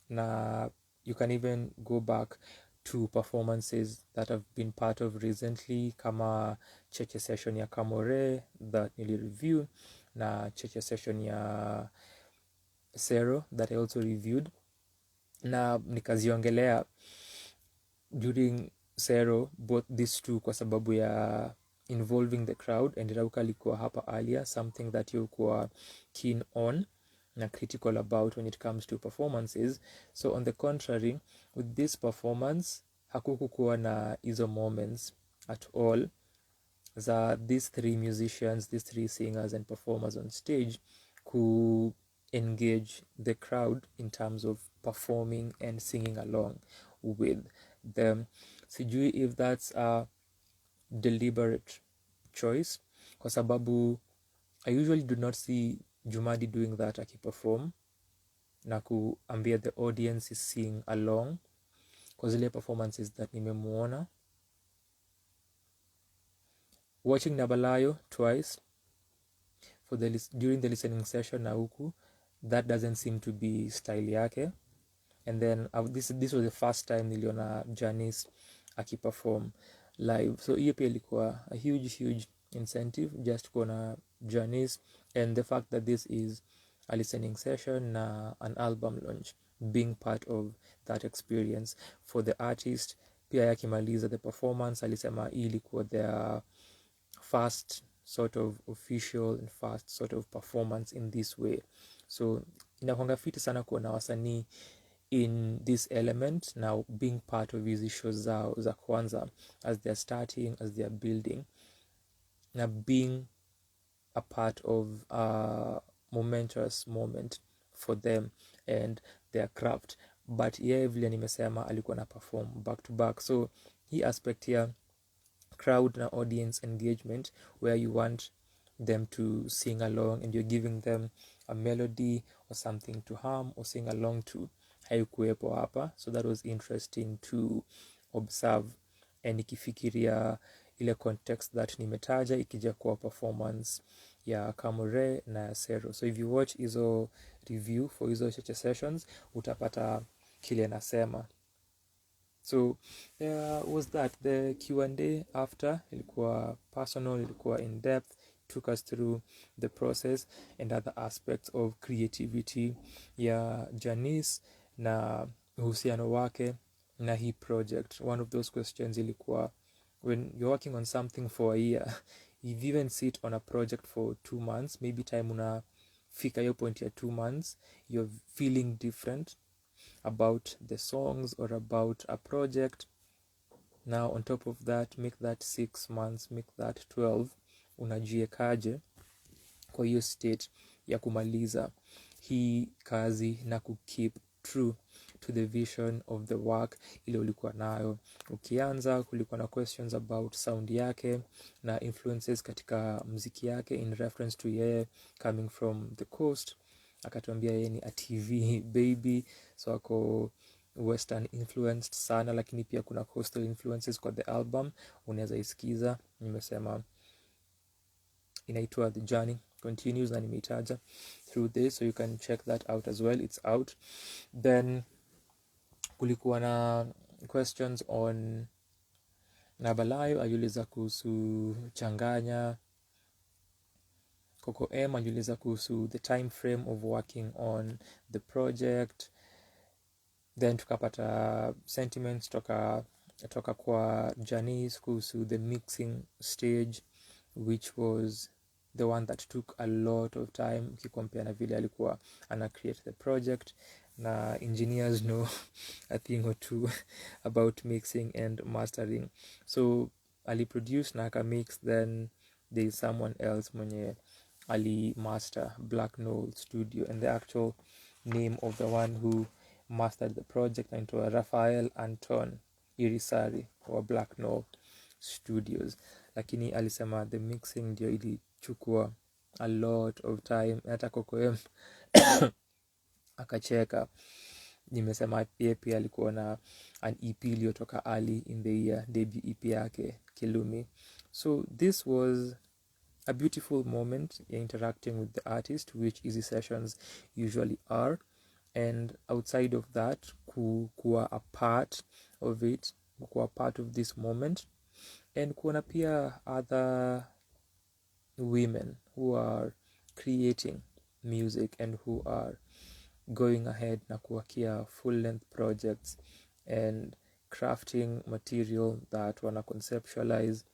Speaker 2: na you can even go back to performances that have been part of recently, kama cheche session ya Kamore that nili review, na cheche session ya Sero that I also reviewed, na nikaziongelea during Sero, both these two kwa sababu ya involving the crowd, and Rauka alikuwa hapa earlier, something that you kuwa keen on na critical about when it comes to performances. So on the contrary, with this performance hakukukuwa na hizo moments at all za these three musicians, these three singers and performers on stage ku engage the crowd in terms of performing and singing along with them. Sijui if that's a deliberate choice, kwa sababu I usually do not see Jumadi doing that akiperform na kuambia the audience is sing along, kwa zile performances that nimemuona. Watching Nabalayo twice for during the listening session na huku, that doesn't seem to be style yake. And then this was the first time niliona Janice akiperform live, so hiyo pia ilikuwa a huge incentive just kuona Janice, and the fact that this is a listening session na an album launch being part of that experience for the artist. Pia yakimaliza the performance alisema hii ilikuwa their first sort of official and first sort of performance in this way. So inakwanga fiti sana kuona wasanii in this element now being part of hizi shows zao za kwanza as they're starting, as they're building, na being a part of a momentous moment for them and their craft. But yeye vile nimesema alikuwa na perform back to back, so hii aspect here, crowd na audience engagement, where you want them to sing along and you're giving them a melody or something to hum or sing along to, haikuwepo hapa. So that was interesting to observe, and ikifikiria ile context that nimetaja ikija kwa performance ya Kamore na ya Sero. So if you watch hizo review for hizo cheche sessions utapata kile nasema. So there was that. The Q&A after ilikuwa personal, ilikuwa in depth, took us through the process and other aspects of creativity ya Janice na uhusiano wake na hii project. One of those questions ilikuwa, when you're working on something for a year, if you even sit on a project for 2 months, maybe time unafika hiyo point ya 2 months, you're feeling different about the songs or about a project. Now on top of that, make that 6 months, make that 12, unajiekaje kwa hiyo state ya kumaliza hii kazi na kukeep true to the vision of the work ile ulikuwa nayo. Ukianza kulikuwa na questions about sound yake na influences katika muziki yake in reference to yeye coming from the coast. Akatuambia yeye ni a TV baby, so ako western influenced sana, lakini pia kuna coastal influences kwa the album, unaweza isikiza. Nimesema inaitwa The Journey Continues, na nimeitaja through this, so you can check that out as well, it's out. Then kulikuwa na questions on Nabalayo, aliuliza kuhusu Changanya. Coco M aliuliza kuhusu the time frame of working on the project. Then tukapata sentiments toka kwa Janice kuhusu the mixing stage, which was the one that took a lot of time ukikompare na vile alikuwa ana create the project, na engineers know a thing or two about mixing and mastering. So aliproduce na akamix, then there is someone else mwenye ali master, Black Knoll Studio, and the actual name of the one who mastered the project anaitwa Rafael Anton Irisari wa Black Knoll Studios, lakini alisema the mixing ndio ilichukua a lot of time. Hata Coco akacheka. Nimesema yeye pia alikuwa na an EP iliyotoka early in the year, debut EP yake Kilumi. So this was a beautiful moment interacting with the artist, which easy sessions usually are, and outside of that kuwa a part of it, kuwa part of this moment, and kuona pia other women who are creating music and who are going ahead na kuwakia full length projects and crafting material that wana conceptualize.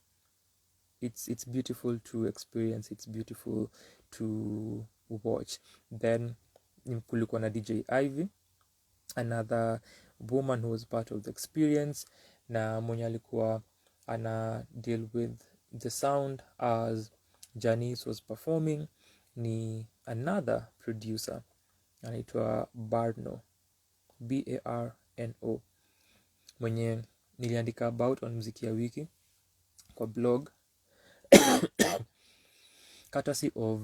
Speaker 2: It's beautiful to experience, it's beautiful to watch. Then kulikuwa na DJ Ivy, another woman who was part of the experience, na mwenye alikuwa ana deal with the sound as Janice was performing ni another producer anaitwa Barno, Barno, mwenye niliandika about on Muziki ya Wiki kwa blog courtesy of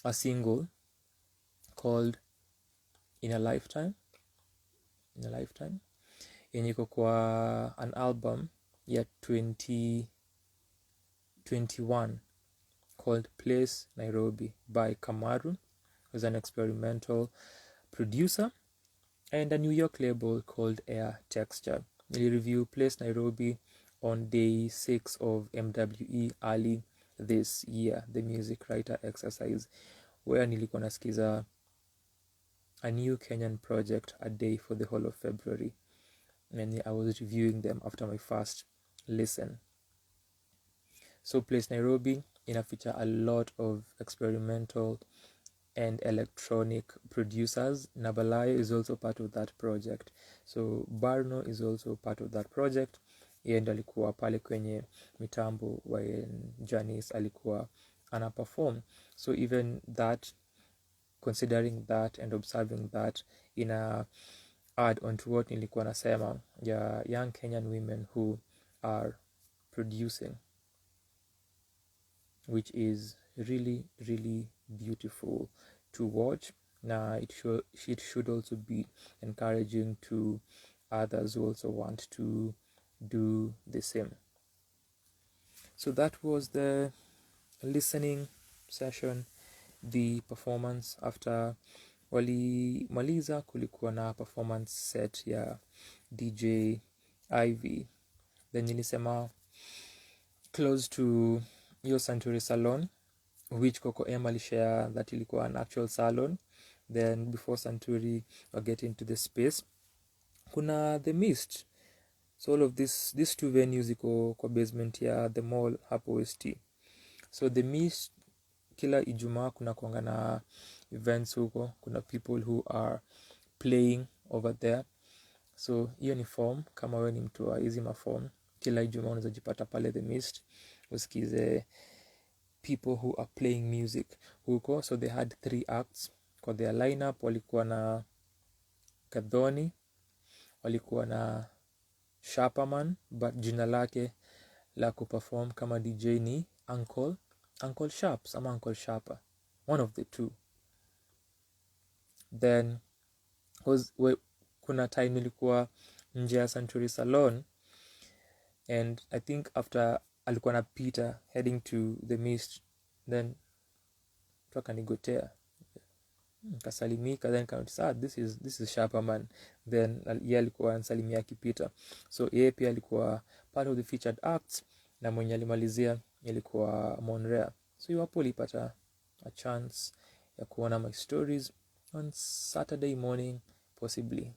Speaker 2: a single called In a Lifetime, yenye iko kwa an album ya 2021 called Place Nairobi by Kamaru, who's an experimental producer, and a New York label called Air Texture. Nili review Place Nairobi on day 6 of MWE early this year, the music writer exercise, where nilikuwa nasikiza a new Kenyan project a day for the whole of February, and I was reviewing them after my first listen. So Place Nairobi feature a lot of experimental and electronic producers. Nabalayo is also part of that project, so Barno is also part of that project. Yeye ndo alikuwa pale kwenye mitambo when Janice alikuwa ana perform. So even that, considering that and observing that, ina add on to what nilikuwa nasema ya young Kenyan women who are producing, which is really, really beautiful to watch. Now it should also be encouraging to others who also want to do the same. So that was the listening session, the performance. After walimaliza kulikuwa na performance set ya DJ Ivy, then nilisema close to your Sanctuary salon, which Coco M alishare that ilikuwa an actual salon. Then before Sanctuary we get into the space, kuna the Mist. So all of these two venues iko kwa basement ya the mall hapo West. So the Mist kila Ijumaa kuna kuanga na events huko, kuna people who are playing over there. So hiyo ni form, kama wewe ni mtu wa hizi maform, kila Ijumaa unaweza jipata pale the Mist usikize people who are playing music huko. So they had 3 acts kwa their lineup. Walikuwa na Kadhoni, walikuwa na Sharperman, but jina lake la kuperform kama DJ ni Uncle Sharps ama Uncle Sharper, one of the two. Then kuna time nilikuwa nje ya Sanctuary Salon, and I think after alikuwa na Peter heading to the Mist, then mtu akanigotea, kasalimika, then kanotisa, this is sharper man. Then yeye alikuwa ansalimia akipita, so yeye pia alikuwa part of the featured acts, na mwenye alimalizia ilikuwa Monrea. So iwapo ulipata a chance ya kuona my stories on Saturday morning, possibly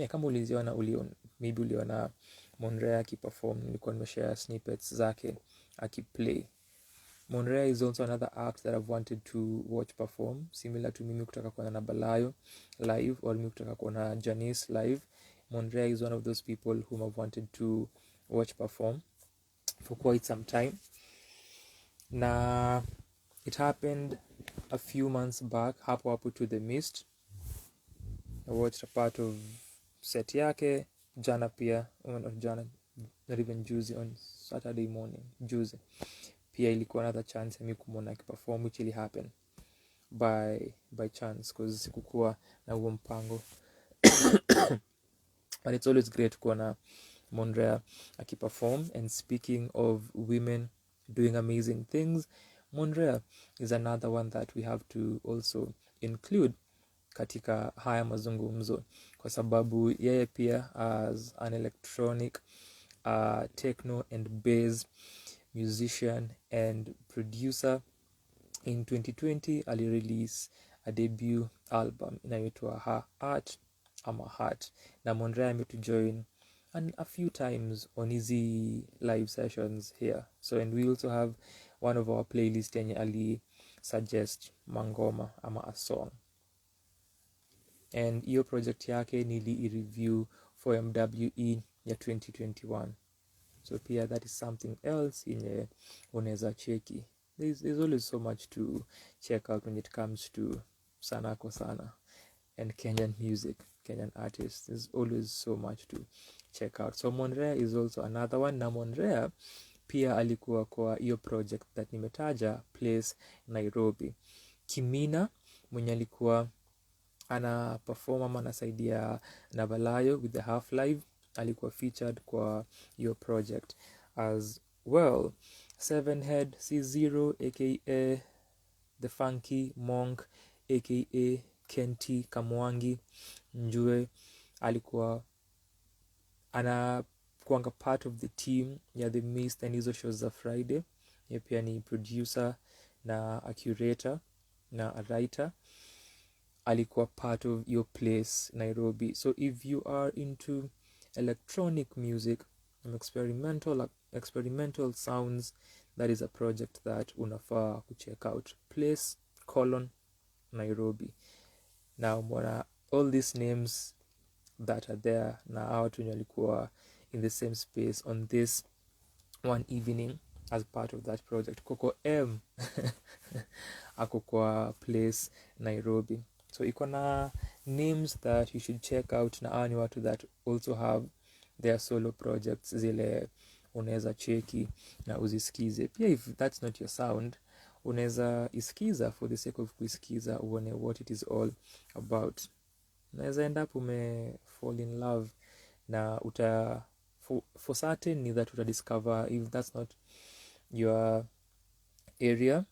Speaker 2: kama uliziona, maybe uliona Monrea akiperform, nilikuwa nimeshare snippets zake akiplay. Monrea is also another act that I've wanted to watch perform, similar to mimi kutaka kuona na Balayo live, or mimi kutaka kuona Janice live. Monrea is one of those people whom I've wanted to watch perform for quite some time. Na it happened a few months back, hapo to the Mist. I watched a part of set yake jana pia, not even juzi, on Saturday morning juzi pia ilikuwa another chance ya mimi kumwona akiperform, which really happened by chance because sikukuwa na huo mpango. But it's always great kuona Monrea akiperform. And speaking of women doing amazing things, Monrea is another one that we have to also include katika haya mazungumzo, kwa sababu yeye pia as an electronic techno and bass musician and producer, in 2020 alirelease a debut album inaitwa Her Art ama Heart, na Monrea ametujoin a few times on easy live sessions here. So, and we also have one of our playlist yenye ali suggest mangoma ama a song, and hiyo project yake nili-review for MWE ya 2021. So pia that is something else yenye unaweza cheki. There's always so much to check out when it comes to Sanaa and Kenyan music, Kenyan artists. There's always so much to check out. So Monrea is also another one, na Monrea pia alikuwa kwa hiyo project that nimetaja, Place Nairobi. Kimina mwenye alikuwa ana perform ama anasaidia na Balayo with the Half Live alikuwa featured kwa hiyo project as well. Sevenhead C0 aka The Funky Monk aka Kenti Kamwangi Njue alikuwa anakuanga part of the team ya The Mist and hizo shows za Friday. Yeye pia ni producer na a curator na a writer. Alikuwa part of your Place Nairobi. So if you are into electronic music and experimental sounds, that is a project that unafaa kucheck out. Place Nairobi. Now all these names that are there na watu wenye walikuwa in the same space on this one evening as part of that project. Coco M ako kwa Place Nairobi. So iko na names that you should check out, na hawa ni watu that also have their solo projects zile unaweza cheki na uzisikize. Pia if that's not your sound, unaweza isikiza for the sake of kuisikiza, uone what it is all about. Unaweza end up fall in love na for certain ni that discover, if that's not your area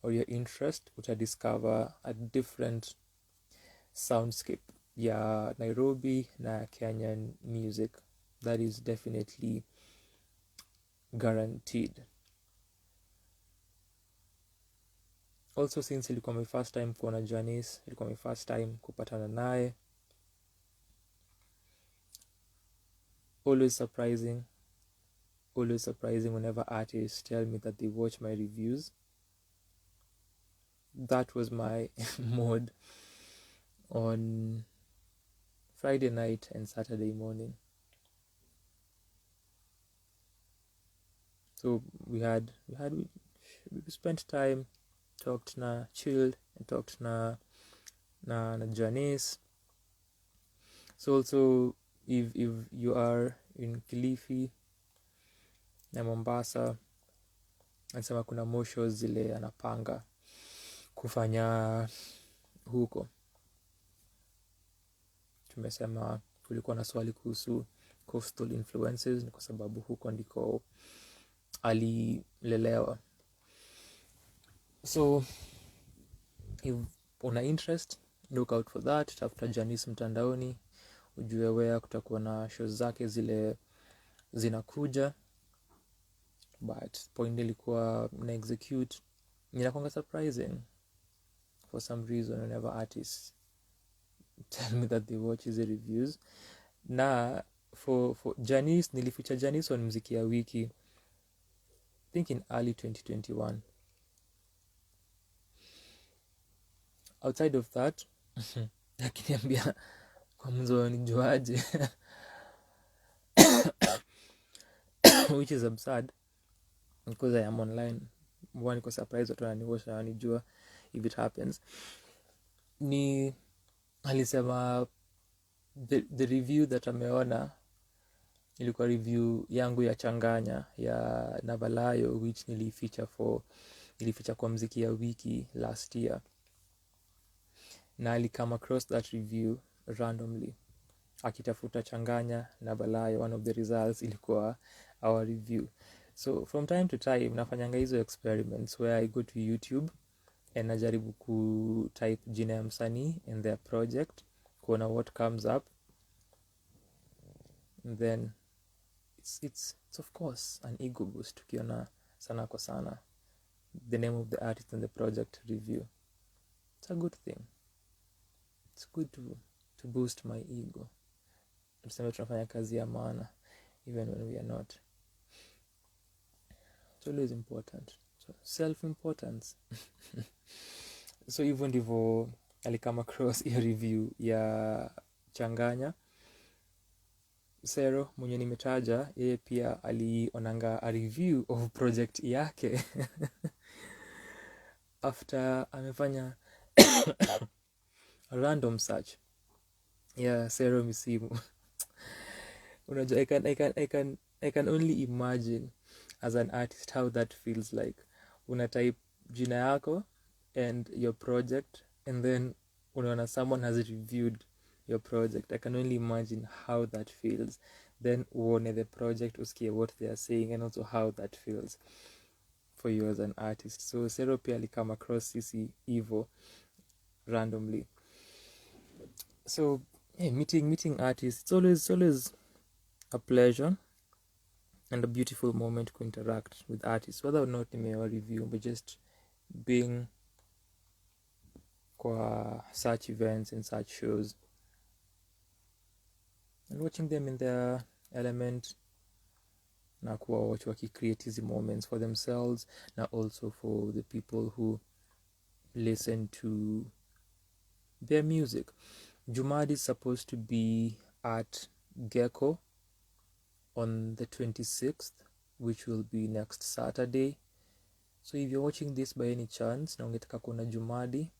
Speaker 2: or your interest, discover a different soundscape ya Nairobi na Kenyan music. That is definitely guaranteed. Also, since ilikuwa my first time kuona Janice, ilikuwa my first time kupatana naye, always surprising whenever artists tell me that they watch my reviews. That was my mode on Friday night and Saturday morning. So we spent time, talked na, chilled and talked na Janice. So also if you are in Kilifi na Mombasa, anasema kuna mosho zile anapanga kufanya huko. Tumesema kulikuwa na swali kuhusu coastal influences, ni kwa sababu huko ndiko alilelewa. So if una interest, look out for that. Tafuta Janice mtandaoni ujue where kutakuwa na shows zake zile zinakuja. But point ilikuwa na execute inakuanga surprising for some reason whenever artists tell me that they watch the reviews. Na for Janice, nilificha Janice on mziki ya wiki, I think in early 2021. Outside of that akiniambia kwa mzo nijuaje which is absurd because I am online. Mwani kwa surprise watu wananiwasha wanijua if it happens. Ni alisema the review that ameona ilikuwa review yangu ya Changanya ya Navalayo, which nilificha kwa mziki ya wiki last year. Na ali come across that review randomly akitafuta Changanya Navalayo, one of the results ilikuwa our review. So from time to time nafanyanga hizo experiments where I go to YouTube and najaribu type jina ya msanii and their project, kuona what comes up, and then it's of course an ego boost ukiona Sanaa kwa Sanaa, the name of the artist and the project review. It's a good thing. It's good to boost my ego. Tuseme tunafanya kazi ya maana even when we are not. It's always important. So self-importance. So even ndivyo alikama across hiyo review ya Changanya. Sero mwenye nimetaja, yeye pia alionanga a review of project yake after amefanya a random search ya Sero Misimu. Unajua, I can only imagine as an artist how that feels like. Una type jina yako and your project, and then unaona someone has reviewed your project. I can only imagine how that feels. Then uone the project, usikie what they are saying, and also how that feels for you as an artist. So Sero pia come across Sisi Evo randomly. So meeting artists, it's always a pleasure and a beautiful moment to interact with artists, whether or not they may review, but just being kwa such events and such shows and watching them in their element, na kuwa watch waki-create these moments for themselves, na also for the people who listen to their music. Jumadi is supposed to be at Gecko on the 26th, which will be next Saturday. So if you're watching this by any chance na ungetaka kuona Jumadi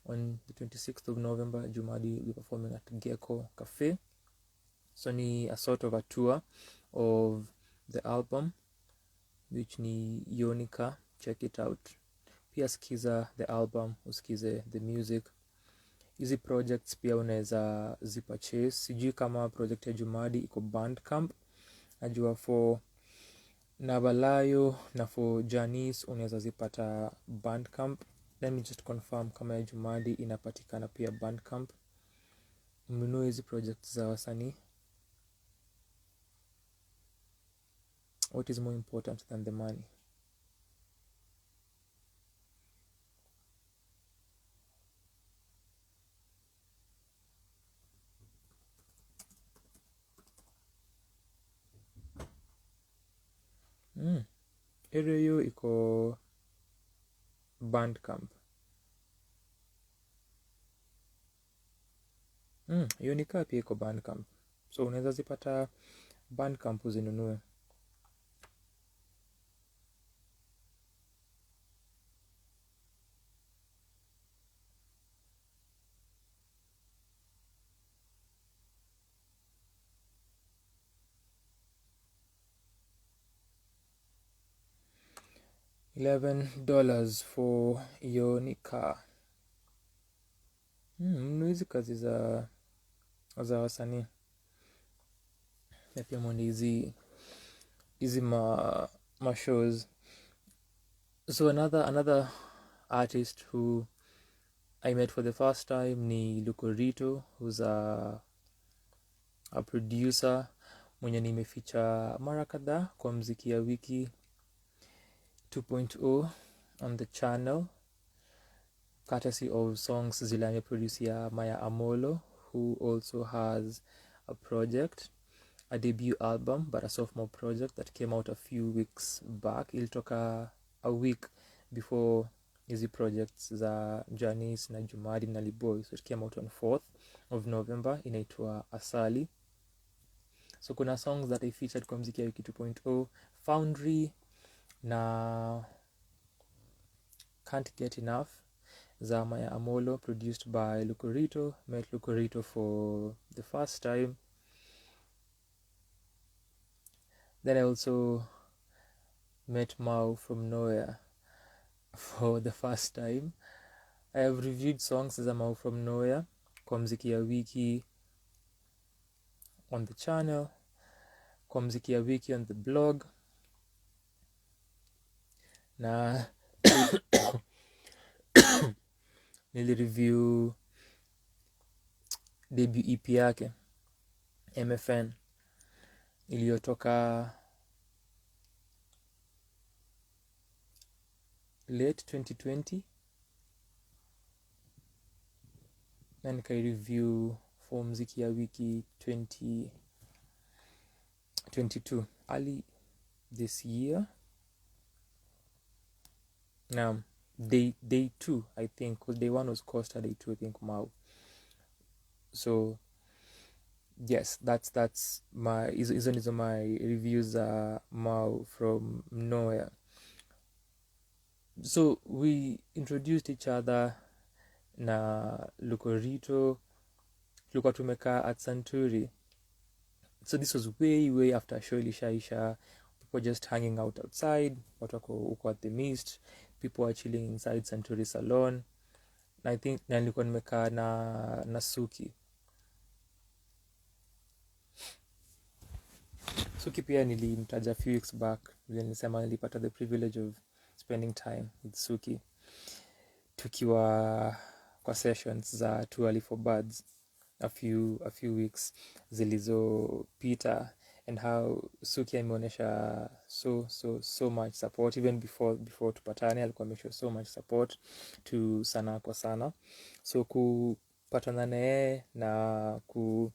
Speaker 2: on the 26th of November, Jumadi will be performing at Gecko Cafe. So ni a sort of a tour of the album, which ni Yonika. Check it out. Pia skiza the album, usikize the music. Hizi projects pia unaweza zipurchase. Sijui kama project ya Jumadi iko Bandcamp. Najua for Navalayo na for Janice unaweza zipata Bandcamp. Let me just confirm kama ya Jumadi inapatikana pia Bandcamp. Mnunue hizi projects za wasanii. What is more important than the money? Area hiyo iko Bandcamp. Yonika pia iko Bandcamp. So unaweza zipata Bandcamp uzinunue. $11 for Yonika. Hizi kazi za wasanii. Na pia mwende hizi ma shows. So another artist who I met for the first time ni Lukorito, who's a producer mwenye nimeficha mara kadhaa kwa mziki ya wiki 2.0 on the channel, courtesy of songs zile ameproduce ya Maya Amolo, who also has a project, a debut album but a sophomore project that came out a few weeks back. Ilitoka a week before hizi projects za Janice na Jumadi na Liboy, so it came out on 4th of November, inaitwa Asali. So kuna songs that I featured kwa mziki ya wiki 2.0, Foundry na Can't Get Enough za Maya Amolo, produced by Lukorito. Met Lukorito for the first time. Then I also met Mau from Nowhere for the first time. I have reviewed songs za Mau from Nowhere kwa mziki ya wiki on the channel, kwa mziki ya wiki on the blog, na nilireview debut EP yake MFN iliyotoka late 2020, na nikaireview for mziki ya wiki 2022 early this year. Day 2 I think, because day 1 was Costa, day 2 I think Mau. So yes, that's my hizo my reviews Mau from Nowhere. So we introduced each other na Lukorito, tulikuwa tumekaa at Santuri. So this was way after show ilishaisha, people just hanging out outside, watu wako huko at the Mist, people were chilling inside Santuri salon. Na I think nilikuwa nimekaa na Suki. Suki pia nilimtaja few weeks back, nilisema nilipata the privilege of spending time with Suki tukiwa kwa sessions za Too Early for Birds a few weeks zilizopita, and how Suki ameonyesha so much support. Even before tupatane alikuwa ameshow so much support to Sanaa kwa Sanaa. So kupatana na yeye na ku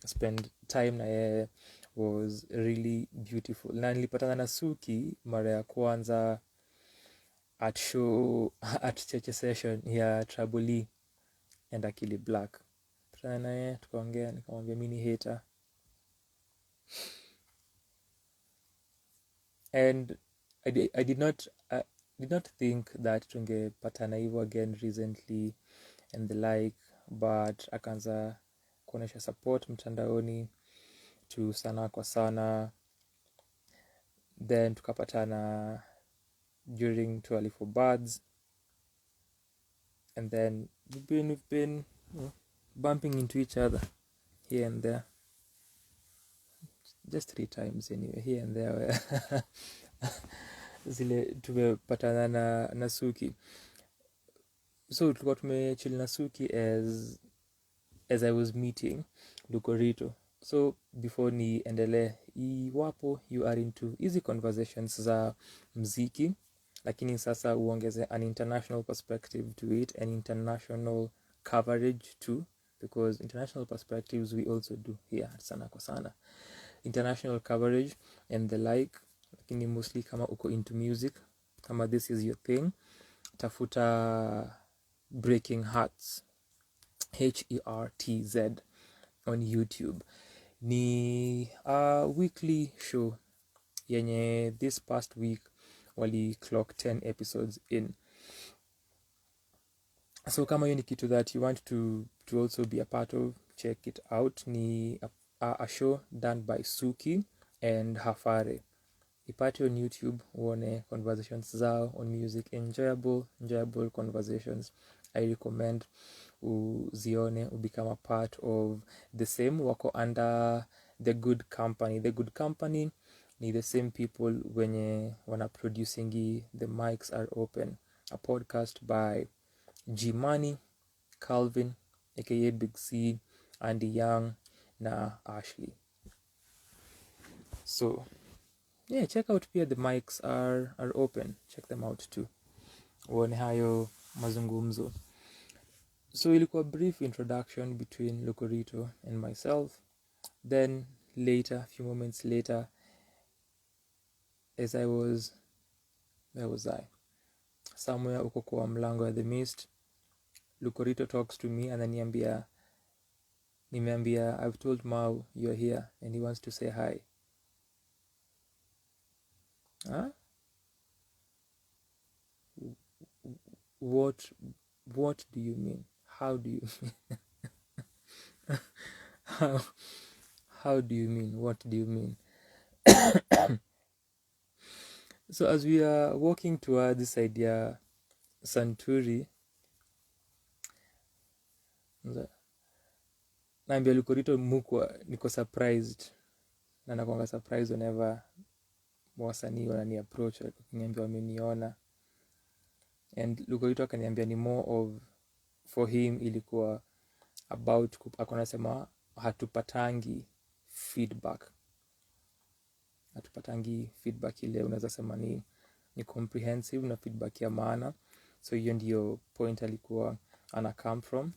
Speaker 2: spend time na yeye was really beautiful. Na nilipatana na Suki mara ya kwanza at show at Cheche session ya Traboli and Akili Black. Patana naye tukaongea, nikamwambia mimi ni hater, and I did not think that tungepatana hivyo again recently and the like, but akaanza kuonesha support mtandaoni to Sanaa kwa Sanaa. Then tukapatana during Too Early for Birds, and then we've been bumping into each other here and there, just 3 times anyway, here and there zile tumepatana na Suki. So tulikuwa tumechill na Suki as I was meeting Lukorito. So before niendelee, iwapo you are into easy conversations za mziki, lakini sasa uongeze an international perspective to it, an international coverage too, because international perspectives we also do here at Sanaa kwa Sanaa, international coverage and the like. Lakini mostly kama uko into music, kama this is your thing, tafuta Breaking Hearts, HERTZ on YouTube. Ni a weekly show yenye this past week wali clock 10 episodes in. So kama hiyo ni kitu that you want to also be a part of, check it out. Ni a show done by Suki and Hafare. Ipate on YouTube, uone conversations zao on music, enjoyable conversations. I recommend uzione, become a part of the same. Wako under The Good Company. The Good Company ni the same people wenye wana producing the mics are open a podcast by G Money, Calvin, aka Big C, Andy Young, na Ashley. So yeah, check out pia, the mics are open, check them out too, uone hayo mazungumzo. So ilikuwa brief introduction between Lukorito and myself. Then later, a few moments later, as where was I? Somewhere uko kwa mlango ya the mist, Lukorito talks to me and then nimeambia I've told Mau you're here and he wants to say hi. Huh? What do you mean? How do you mean? How do you mean? What do you mean? So as we are walking towards this idea Santuri, naambia Lukorito mukwa niko surprised, na nakuanga surprised whenever wasanii wanani approach wakiniambia wameniona, and Lukorito akaniambia ni more of, for him ilikuwa about, akonasema hatupatangi feedback ile unaweza sema ni comprehensive na feedback ya maana. So hiyo ndio point alikuwa ana come from,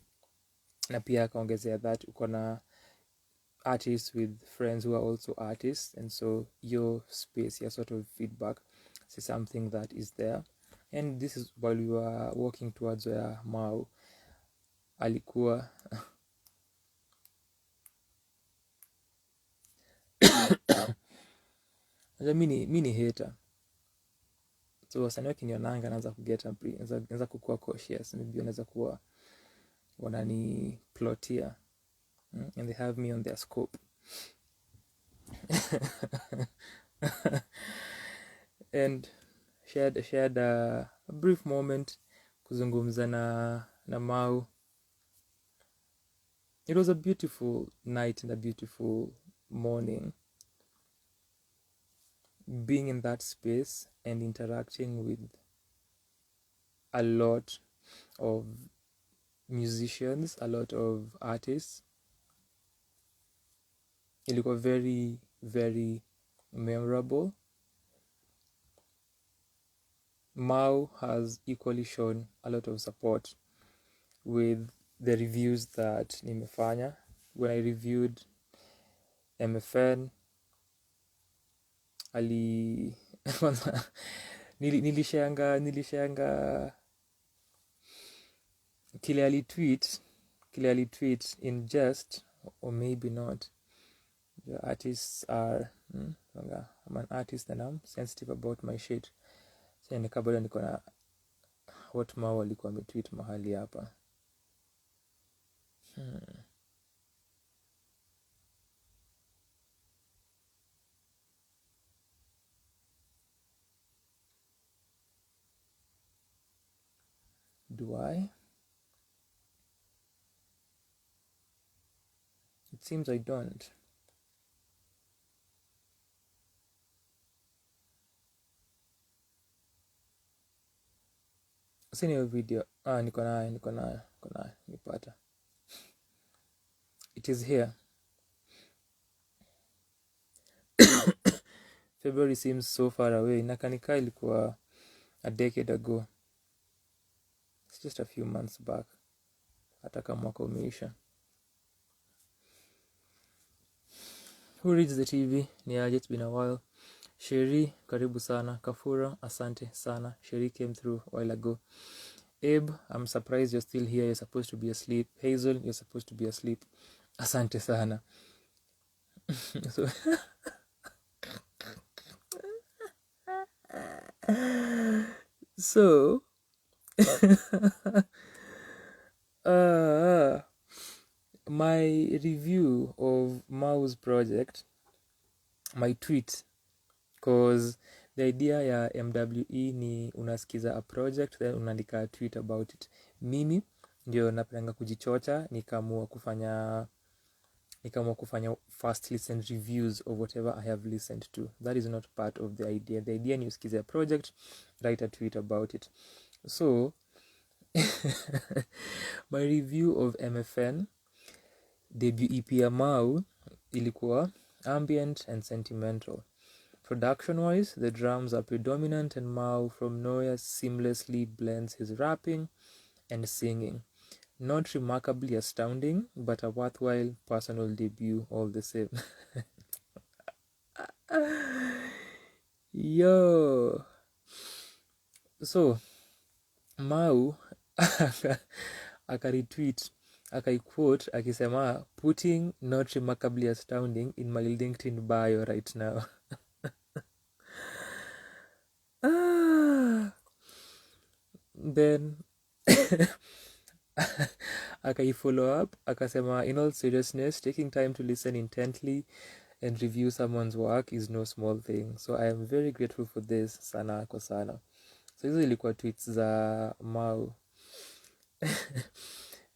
Speaker 2: na pia akaongezea that uko na artists with friends who are also artists, and so your space, your sort of feedback is something that is there. And this is while we were walking towards where Mau alikuwa mini hater, so wasanii wakinionanga naanza kukua cautious, maybe wanaweza kuwa wanani plotia, and they have me on their scope. And shared a brief moment kuzungumza na Mau. It was a beautiful night and a beautiful morning, being in that space and interacting with a lot of musicians, a lot of artists. Ilikuwa very, very memorable. Mau has equally shown a lot of support with the reviews that nimefanya. When I reviewed MFN, nilishanga kile alitweet in jest, or maybe not. The artists are I'm an artist and I'm sensitive about my shit. So nikabado niko na what Mau alikuwa ametweet mahali hapa. Do I? It seems I don't. Sini hiyo video. Niko nayo. Nipata. It is here. February seems so far away. Nakanika ilikuwa a decade ago. It's just a few months back. Hata kama mwaka umeisha. Who reads the TV? It's been a while. Sherry, karibu sana. Kafura, asante sana. Sherry came through a while ago. Abe, I'm surprised you're still here. You're supposed to be asleep. Hazel, you're supposed to be asleep. Asante sana. So my review of Mau's project, my tweet, because the idea ya MWE ni unasikiza a project then unaandika a tweet about it. Mimi ndio napenda kujichocha, nikaamua kufanya first listen reviews of whatever I have listened to. That is not part of the idea. The idea ni usikize a project, write a tweet about it. So my review of MFN debut EP ya Mau ilikuwa ambient and sentimental. Production wise, the drums are predominant and Mau from nowhere seamlessly blends his rapping and singing. Not remarkably astounding, but a worthwhile personal debut all the same. Yo! So, Mau akaretweet akaiquote akisema, putting not remarkably astounding in my LinkedIn bio right now. Then akaifollow up akasema, in all seriousness, taking time to listen intently and review someone's work is no small thing, so I am very grateful for this. Sanaa kwa sana. So hizo ilikuwa tweets za Mau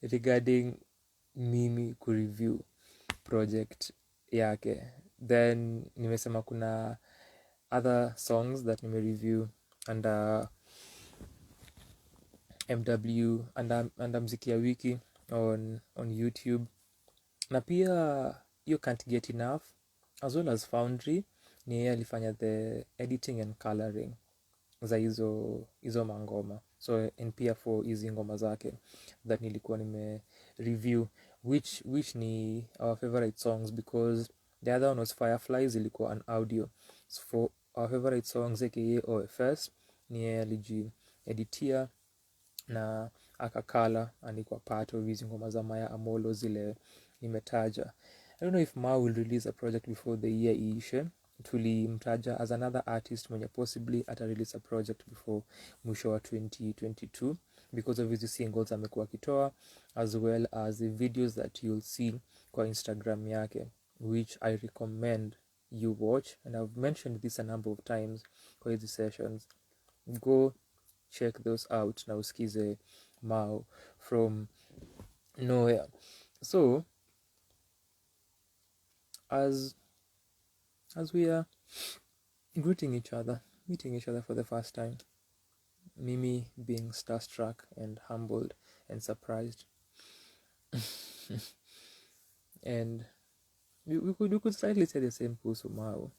Speaker 2: regarding mimi kureview project yake. Then nimesema kuna other songs that nimereview under MW under mziki ya wiki on YouTube, na pia you can't get enough, as well as Foundry. Ni yeye alifanya the editing and coloring za hizo mangoma, so and pia for hizi ngoma zake that nilikuwa nime review, which ni our favorite songs, because the other one was Fireflies, ilikuwa an audio. So for our favorite songs aka OFS, ni yeye aliji editia na akakala, alikuwa part of hizi ngoma za Maya Amolo zile nimetaja. I don't know if Ma will release a project before the year iishe. Tulimtaja as another artist mwenye possibly ata release a project before mwisho wa 2022 because of his singles amekuwa akitoa, as well as the videos that you'll see kwa Instagram yake, which I recommend you watch, and I've mentioned this a number of times kwa hizi sessions. Go check those out na usikize Mau from nowhere. So as we are meeting each other for the first time, Mimi being starstruck and humbled and surprised, and we could slightly say the same kuhusu Mau.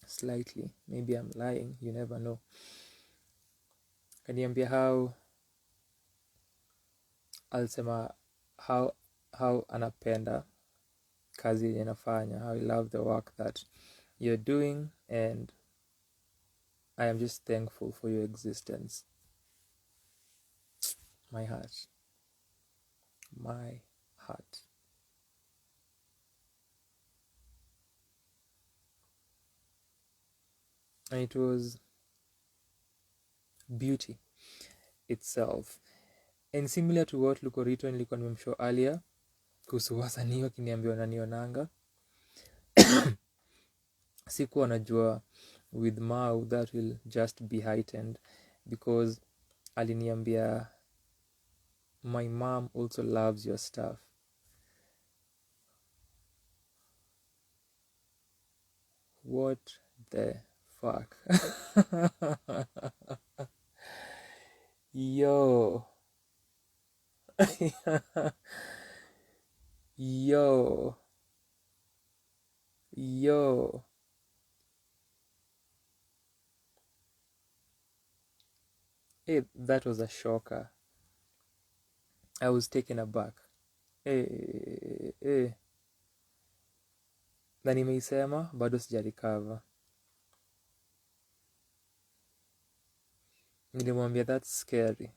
Speaker 2: Slightly, maybe I'm lying, you never know. Kaniambia how anapenda kazi yenye nafanya, how I love the work that you're doing, and I am just thankful for your existence. My heart. And it was beauty itself, and similar to what Lukorito nilikuwa nimemshow earlier kuhusu wasanii wakiniambia wananionanga. Sikuwa najua with Mau that will just be heightened, because aliniambia my mom also loves your stuff. What the fuck? Yo. Yo. Hey, that was a shocker. I was taken aback. Hey. Na nimeisema bado sijarecover. Nilimwambia that's scary.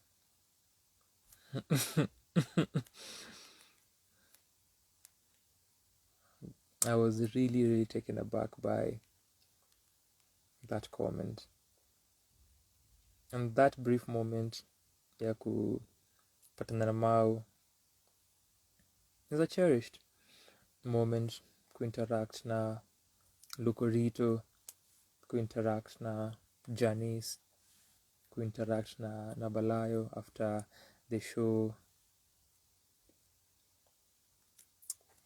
Speaker 2: I was really taken aback by that comment. And that brief moment ya kupatana na Mau is a cherished moment, kuinteract na Lukorito, kuinteract na Janice, kuinteract na Balayo after the show.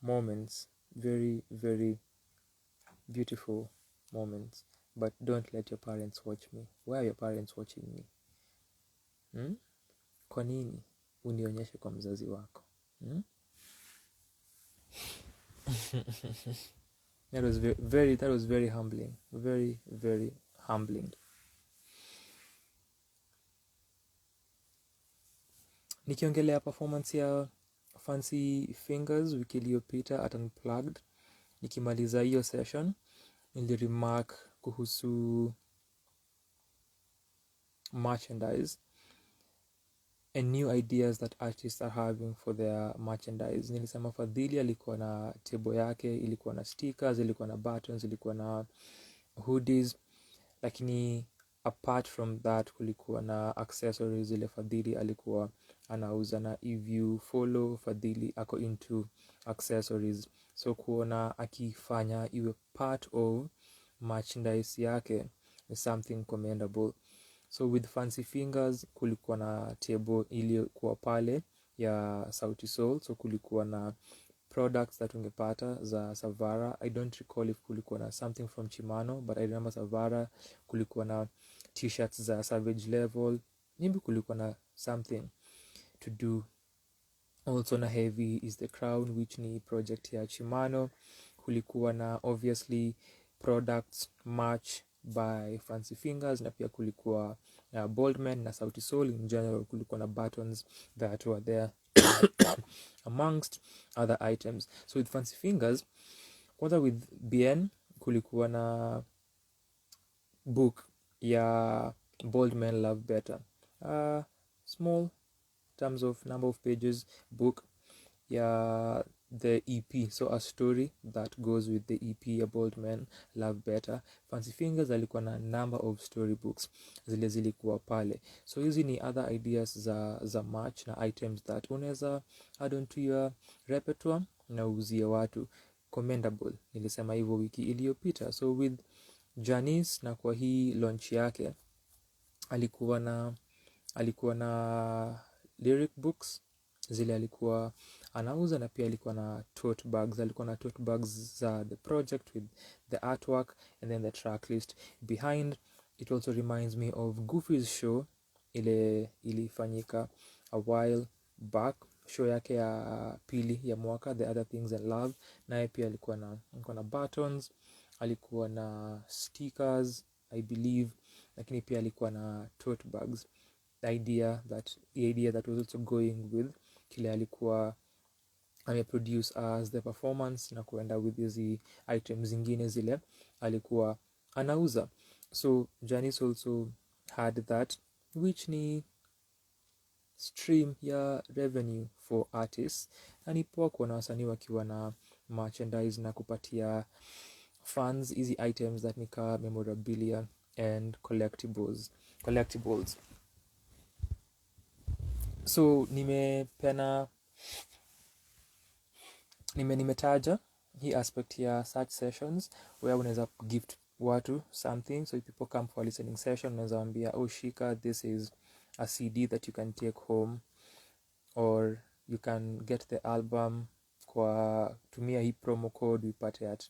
Speaker 2: Moments, very beautiful moments. But don't let your parents watch me. Why are your parents watching me? Kwa nini unionyeshe kwa mzazi wako? That was very humbling, very very humbling. Nikiongelea performance ya Fancy Fingers wiki iliyopita at Unplugged, nikimaliza hiyo session niliremark kuhusu merchandise and new ideas that artists are having for their merchandise. Nilisema Fadhili alikuwa na table yake, ilikuwa na stickers, ilikuwa na buttons, ilikuwa na hoodies, lakini apart from that kulikuwa na accessories zile Fadhili alikuwa anauza, na if you follow Fadhili ako into accessories, so kuona akifanya iwe part of merchandise yake is something commendable. So with Fancy Fingers kulikuwa na table iliyokuwa pale ya Sauti Sol, so kulikuwa na products that ungepata za Savara. I don't recall if kulikuwa na something from Chimano, but I remember Savara. Kulikuwa na t-shirts za Savage Level, maybe kulikuwa na something to do also na Heavy is the Crown, which ni project ya Chimano. Kulikuwa na obviously products match by Fancy Fingers, na pia kulikuwa na Boldman na Sauti Sol. In general kulikuwa na buttons that were there amongst other items. So with Fancy Fingers, kwanza with BN kulikuwa na book ya Boldman Love Better, small terms of number of pages book ya the EP, so a story that goes with the EP ya Boldman Love Better. Fancy Fingers alikuwa na number of storybooks zile zilikuwa pale. So hizi ni other ideas za merch na items that unaweza add on to your repertoire na uzie watu. Commendable, nilisema hivyo wiki iliyopita. So with Janice, na kwa hii launch yake alikuwa na lyric books zile alikuwa anauza, na pia alikuwa na tote bags. Alikuwa na tote bags za the project with the artwork and then the track list behind. It also reminds me of Goofy's show ile ilifanyika a while back, show yake ya pili ya mwaka, The Other Things in Love. Naye pia alikuwa na buttons, alikuwa na stickers I believe, lakini pia alikuwa na tote bags. The idea that was also going with kile alikuwa ameproduce as the performance, na kuenda with hizi items zingine zile alikuwa anauza. So Janice also had that, which ni stream ya revenue for artists, na ni poa kuona wasanii wakiwa na merchandise na kupatia fans hizi items that nika memorabilia and collectibles. So nimetaja hii aspect ya such sessions where unaweza gift watu something. So if people come for a listening session, unaweza waambia, oh shika, this is a CD that you can take home, or you can get the album kwa tumia hii promo code upate at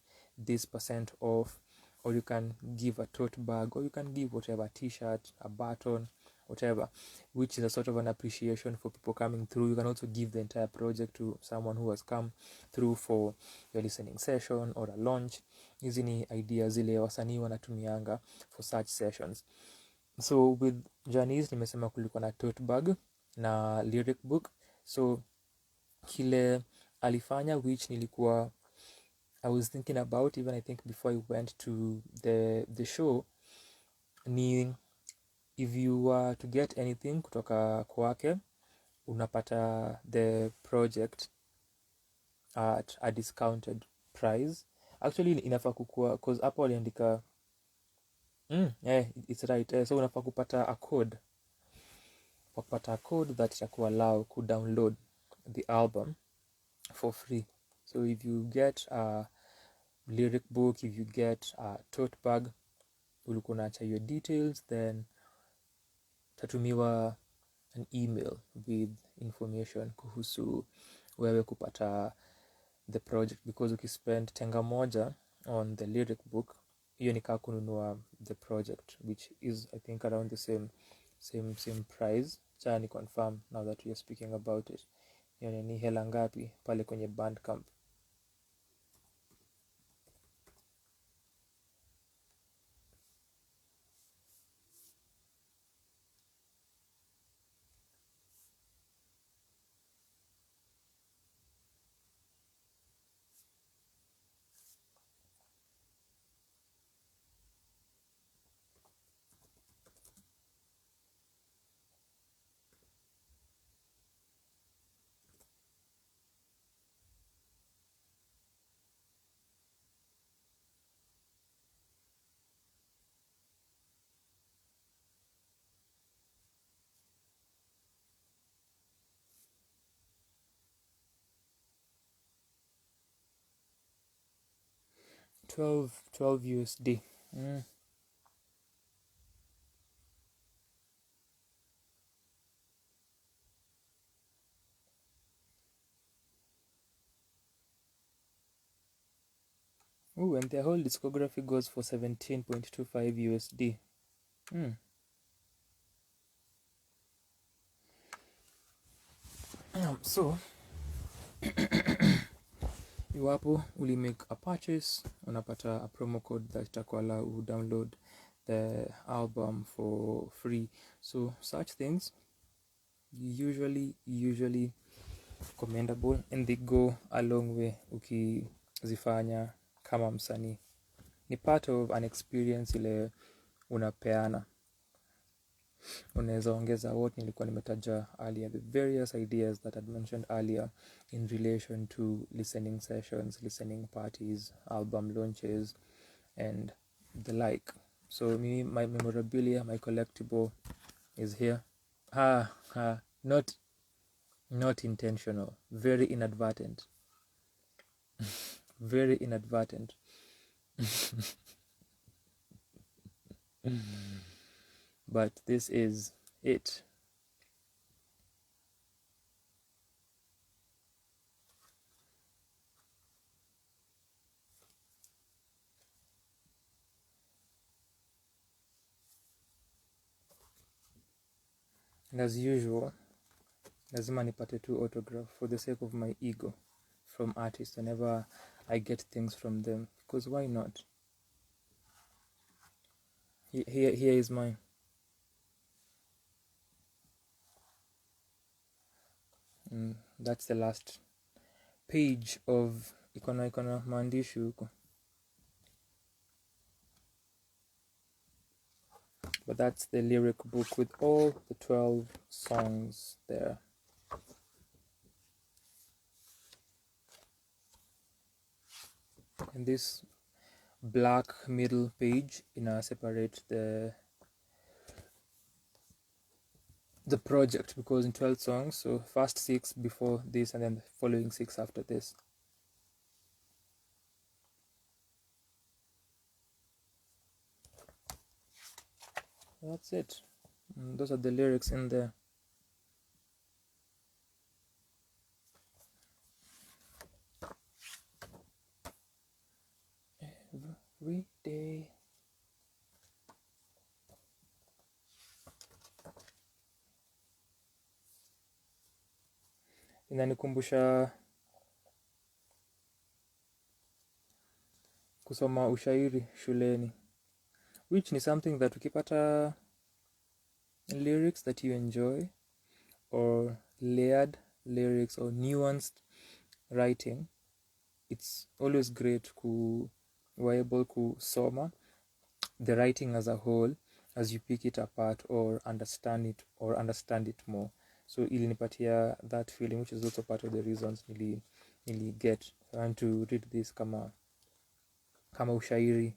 Speaker 2: this % off, or you can give a tote bag, or you can give whatever, t-shirt, a button, whatever, which is a sort of an appreciation for people coming through. You can also give the entire project to someone who has come through for your listening session or a launch. Hizi ni ideas zile wasanii wanatumianga for such sessions. So with Janice nimesema kulikuwa na tote bag na lyric book. So kile alifanya, which nilikuwa I was thinking about even I think before I went to the show, ni if you were to get anything kutoka kwake unapata the project at a discounted price. Actually inafaa kukua, cause hapo aliandika it's right. So unafaa kupata a code, that itakuwa allow ku download the album for free. So if you get a lyric book, if you get a tote bag, ulikuwa unaacha your details, then tatumiwa an email with information kuhusu wewe kupata the project, because ukispend tenga moja on the lyric book, hiyo ni kaa kununua the project, which is I think around the same price. cha ni confirm now that we are speaking about it, nione ni hela ngapi pale kwenye Bandcamp. $12 USD. Ooh, and their whole discography goes for 17.25 USD. So iwapo uli make a purchase, unapata a promo code that itakuwa allow download the album for free. So such things usually commendable, and they go a long way ukizifanya kama msanii. Ni part of an experience ile unapeana. Unaweza ongeza what nilikuwa nimetaja earlier, the various ideas that I'd mentioned earlier in relation to listening sessions, listening parties, album launches, and the like. So me, my memorabilia, my collectible is here. Not intentional, very inadvertent. Very inadvertent. But this is it. And as usual, lazima nipate tu autograph for the sake of my ego from artists whenever I get things from them, because why not? Here is mine. That's the last page of ikona maandishi huko, but that's the lyric book with all the 12 songs there. And this black middle page separate the project, because in 12 songs, so first 6 before this and then the following 6 after this. That's it. Those are the lyrics in there. Every day. Inanikumbusha kusoma ushairi shuleni, which ni something that ukipata lyrics that you enjoy, or layered lyrics, or nuanced writing, it's always great kuwa able kusoma the writing as a whole as you pick it apart or understand it more. So ilinipatia that feeling, which is also part of the reasons nili get and to read this kama ushairi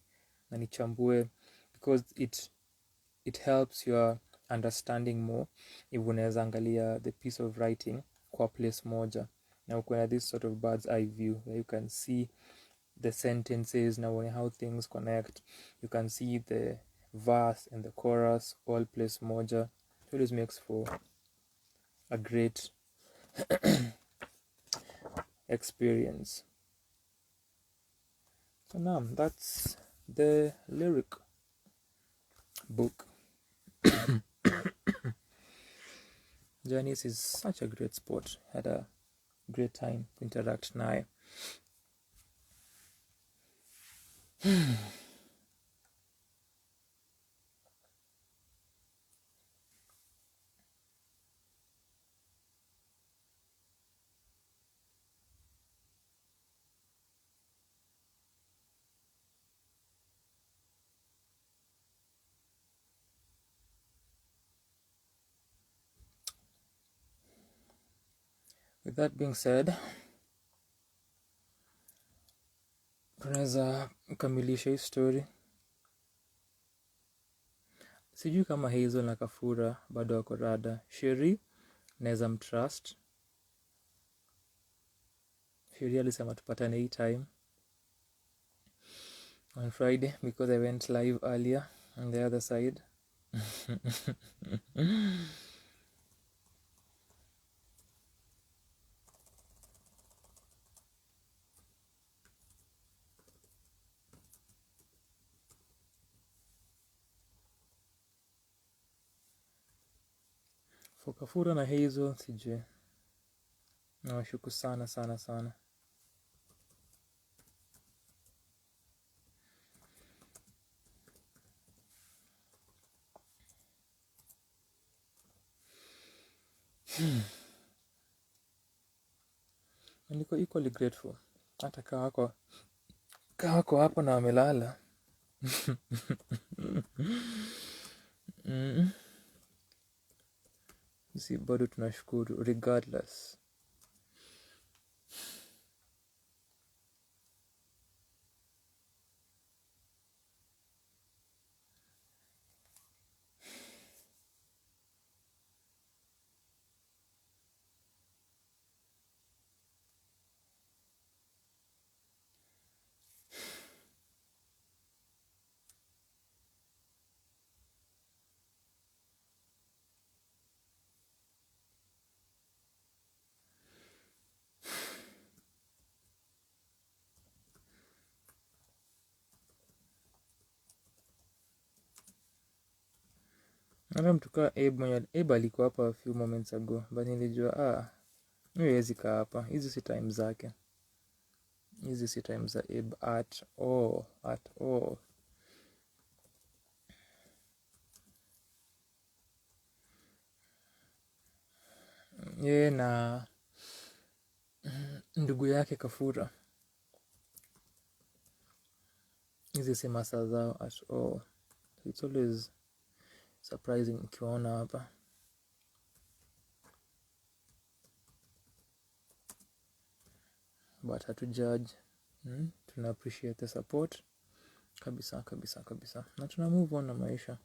Speaker 2: na nichambue, because it helps your understanding more if unaweza angalia the piece of writing kwa place moja, na uko this sort of bird's eye view where you can see the sentences na uone how things connect. You can see the verse and the chorus all place moja. It always makes for a great experience. So now that's the lyric book. Janice is such a great sport. Had a great time to interact naye. With that being said, tunaweza kamilisha hii story. Sijui kama Hazel na Kafura bado wako rada. Sheri naweza mtrust. Sheri alisema tupatane hii time on Friday because I went live earlier on the other side. For Kafura na Hazel sijui. Nawashuku sana sana sana. Niko equally grateful. Hata kaa wako hapo na wamelala. Si bado tunashukuru regardless. Hata mtu kaa Abe alikuwa hapa a few moments ago, but nilijua hawezi kaa hapa. Hizi si time zake. Hizi si time za Abe at all. Yeye na ndugu yake Kafura, hizi si masaa zao at all. It's always surprising ukiwaona hapa. But hatu judge. Tuna appreciate the support. Kabisa. Na tuna move on na maisha.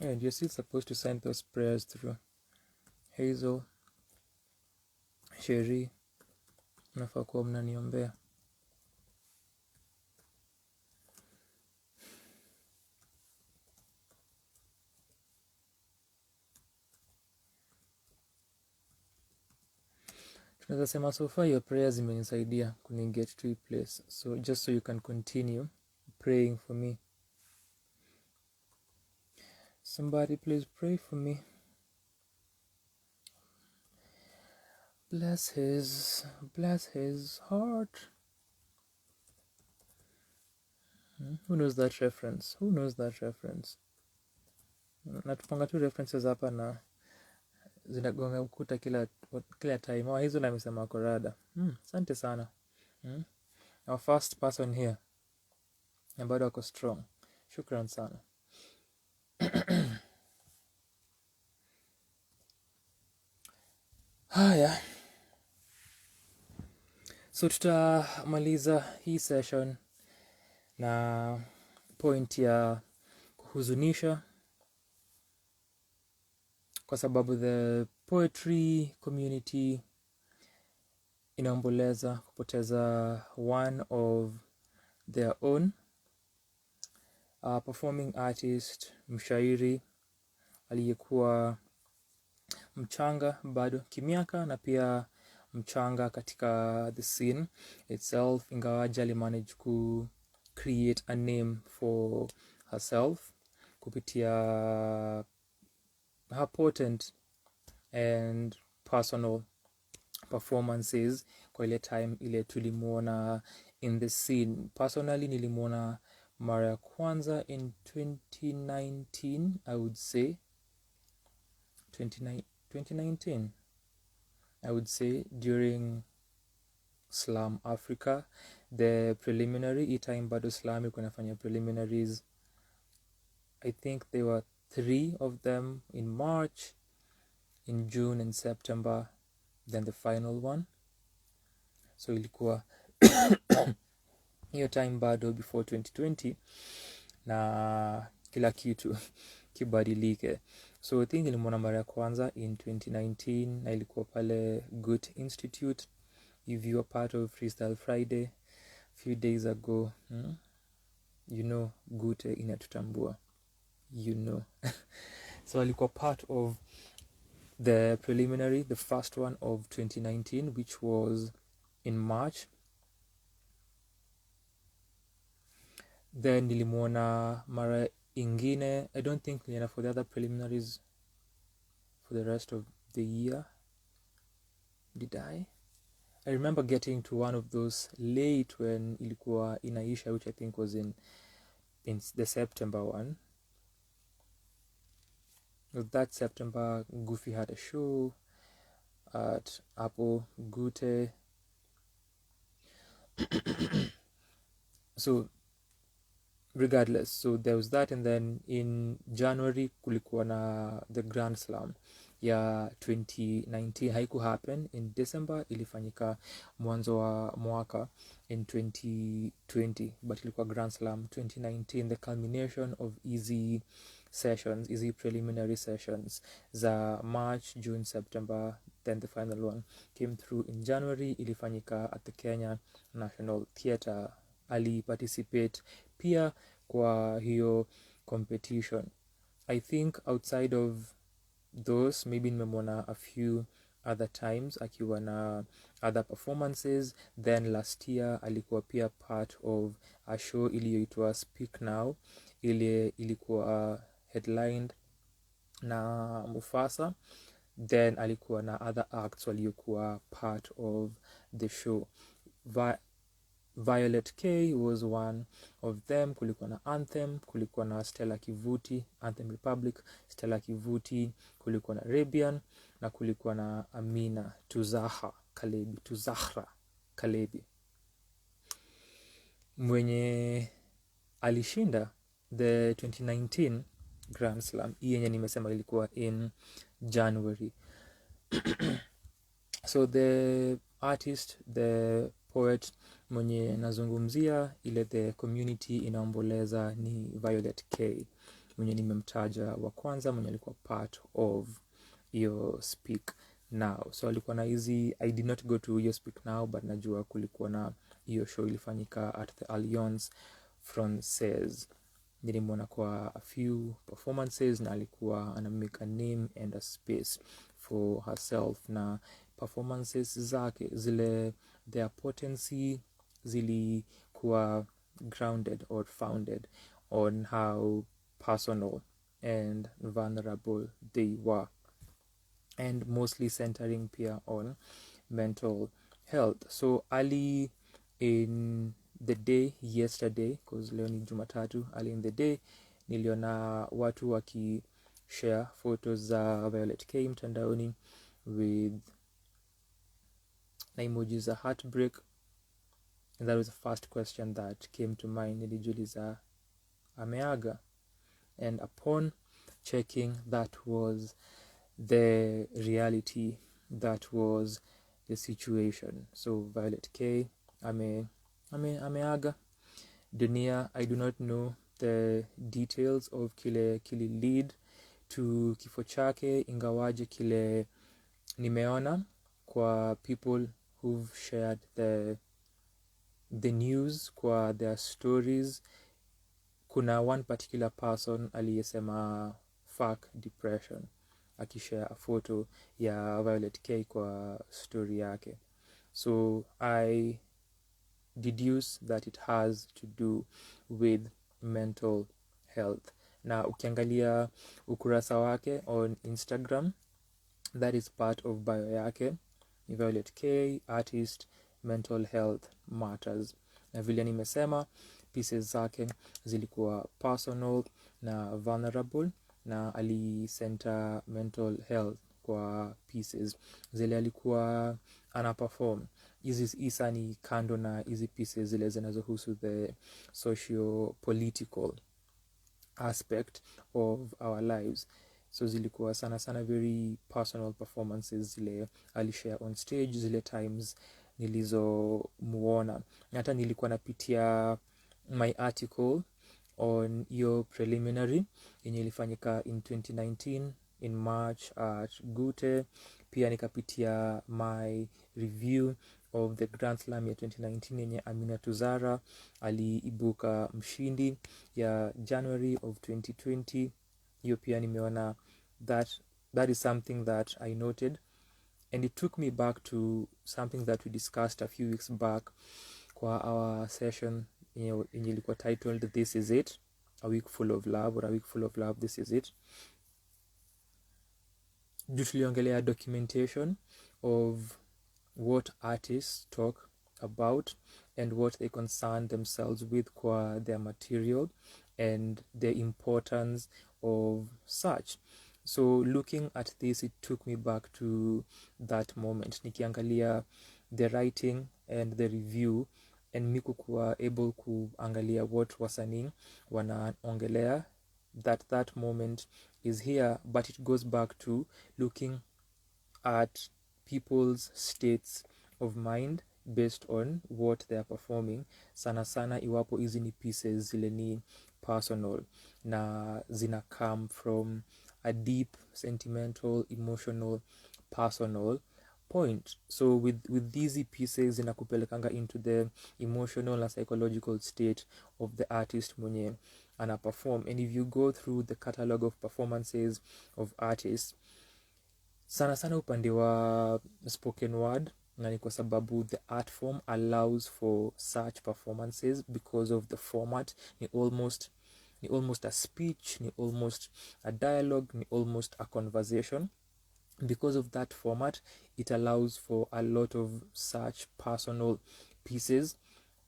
Speaker 2: And you're still supposed to send those prayers through. Hazel, Sheri, unafaa kuwa mnaniombea. Tunaweza sema so far your prayers zimenisaidia kuniget to a place. So just so you can continue praying for me. Somebody please pray for me. Bless his heart. Who knows that reference? Natupanga tu references hapa na zinagonga ukuta kila time. Hizo na amesema wako rada. Asante sana. Our first person here. Na bado wako strong. Shukran sana. Haya. So tutamaliza hii session na point ya kuhuzunisha, kwa sababu the poetry community inaomboleza kupoteza one of their own, performing artist, mshairi aliyekuwa mchanga bado kimiaka na pia mchanga katika the scene itself, ingawaje alimanage ku create a name for herself kupitia her potent and personal performances kwa ile time ile tulimuona in the scene. Personally nilimuona mara ya kwanza in 2019, I would say 2019 I would say, during Slam Africa, the preliminary time bado Slam ilikuwa inafanya preliminaries. I think there were 3 of them in March, in June and September, then the final one. So ilikuwa hiyo time bado before 2020 na kila kitu kibadilike. So I think nilimwona mara ya kwanza in 2019 na ilikuwa pale Good Institute. If you are part of Freestyle Friday a few days ago, you know Gute inatutambua, you know. So alikuwa part of the preliminary, the first one of 2019, which was in March. Then nilimwona mara ingine, I don't think nilienda for the other preliminaries for the rest of the year. Did I remember getting to one of those late when ilikuwa inaisha, which I think was in the September one. With that September, Goofy had a show at Apple Gute. So regardless, so there was that, and then in January kulikuwa na the Grand Slam ya 2019. Haiku happen in December, ilifanyika mwanzo wa mwaka in 2020, but ilikuwa Grand Slam 2019, the culmination of easy preliminary sessions za March, June, September, then the final one came through in January. Ilifanyika at the Kenyan National Theatre. Ali participate pia kwa hiyo competition. I think outside of those, maybe nimemwona a few other times akiwa na other performances. Then last year alikuwa pia part of a show iliyoitwa Speak Now, ile ilikuwa headlined na Mufasa. Then alikuwa na other acts waliokuwa part of the show. Violet K was one of them. Kulikuwa na Anthem, kulikuwa na Stella Kivuti, Anthem Republic, Stella Kivuti, kulikuwa na Arabian, na kulikuwa na Amina Tuzahra Kalebi. Mwenye alishinda the 2019 Grand Slam, yenye nimesema ilikuwa in January. So the artist, the poet mwenye nazungumzia ile the community inaomboleza ni Violet K, mwenye nimemtaja wa kwanza, mwenye alikuwa part of hiyo Speak Now. So alikuwa na hizi, I did not go to hiyo Speak Now, but najua kulikuwa na hiyo show ilifanyika at the Alliance Francaise. Nilimwona kwa a few performances na alikuwa ana make a name and a space for herself, na performances zake zile, their potency zilikuwa grounded or founded on how personal and vulnerable they were, and mostly centering pia on mental health. So Ali in the day yesterday, because leo ni Jumatatu, ali in the day niliona watu wakishare photos za Violet K mtandaoni with na emojis za heartbreak, and that was the first question that came to mind. Nilijiuliza ameaga, and upon checking, that was the reality, that was the situation. So Violet K ameaga dunia. I do not know the details of kile lead to kifo chake, ingawaje kile nimeona kwa people who've shared the news kwa their stories, kuna one particular person aliyesema fuck depression, akishare a photo ya Violet K kwa story yake. So I deduce that it has to do with mental health. Na ukiangalia ukurasa wake on Instagram, that is part of bio yake, Violet K, artist, mental health matters. Na vile nimesema, pieces zake zilikuwa personal na vulnerable, na alicenter mental health kwa pieces zile alikuwa anaperform. Hizi isa ni kando na hizi pieces zile zinazohusu the socio-political aspect of our lives. So zilikuwa sana very personal performances zile alishare on stage, zile times nilizomuona. Hata nilikuwa napitia my article on your preliminary yenye ilifanyika in 2019 in March at Gute. Pia nikapitia my review of the Grand Slam ya 2019 yenye Amina Tuzara aliibuka mshindi ya January of 2020. Hiyo pia nimeona that is something that I noted, and it took me back to something that we discussed a few weeks back kwa our session yenye ilikuwa titled This Is It, a week full of love, or a week full of love, this is it. Tuliongelea documentation of what artists talk about and what they concern themselves with kwa their material and the importance of such. So looking at this, it took me back to that moment, nikiangalia the writing and the review, and mi kukuwa able kuangalia what wasanii wanaongelea, that moment is here. But it goes back to looking at people's states of mind based on what they are performing. Sana iwapo hizi ni pieces zile ni personal na zina come from a deep sentimental, emotional, personal point. So with these pieces zinakupelekanga into the emotional and psychological state of the artist mwenye ana perform. And if you go through the catalog of performances of artists, sana upande wa spoken word, na ni kwa sababu the art form allows for such performances because of the format. Ni almost a speech, ni almost a dialogue, ni almost a conversation. Because of that format, it allows for a lot of such personal pieces.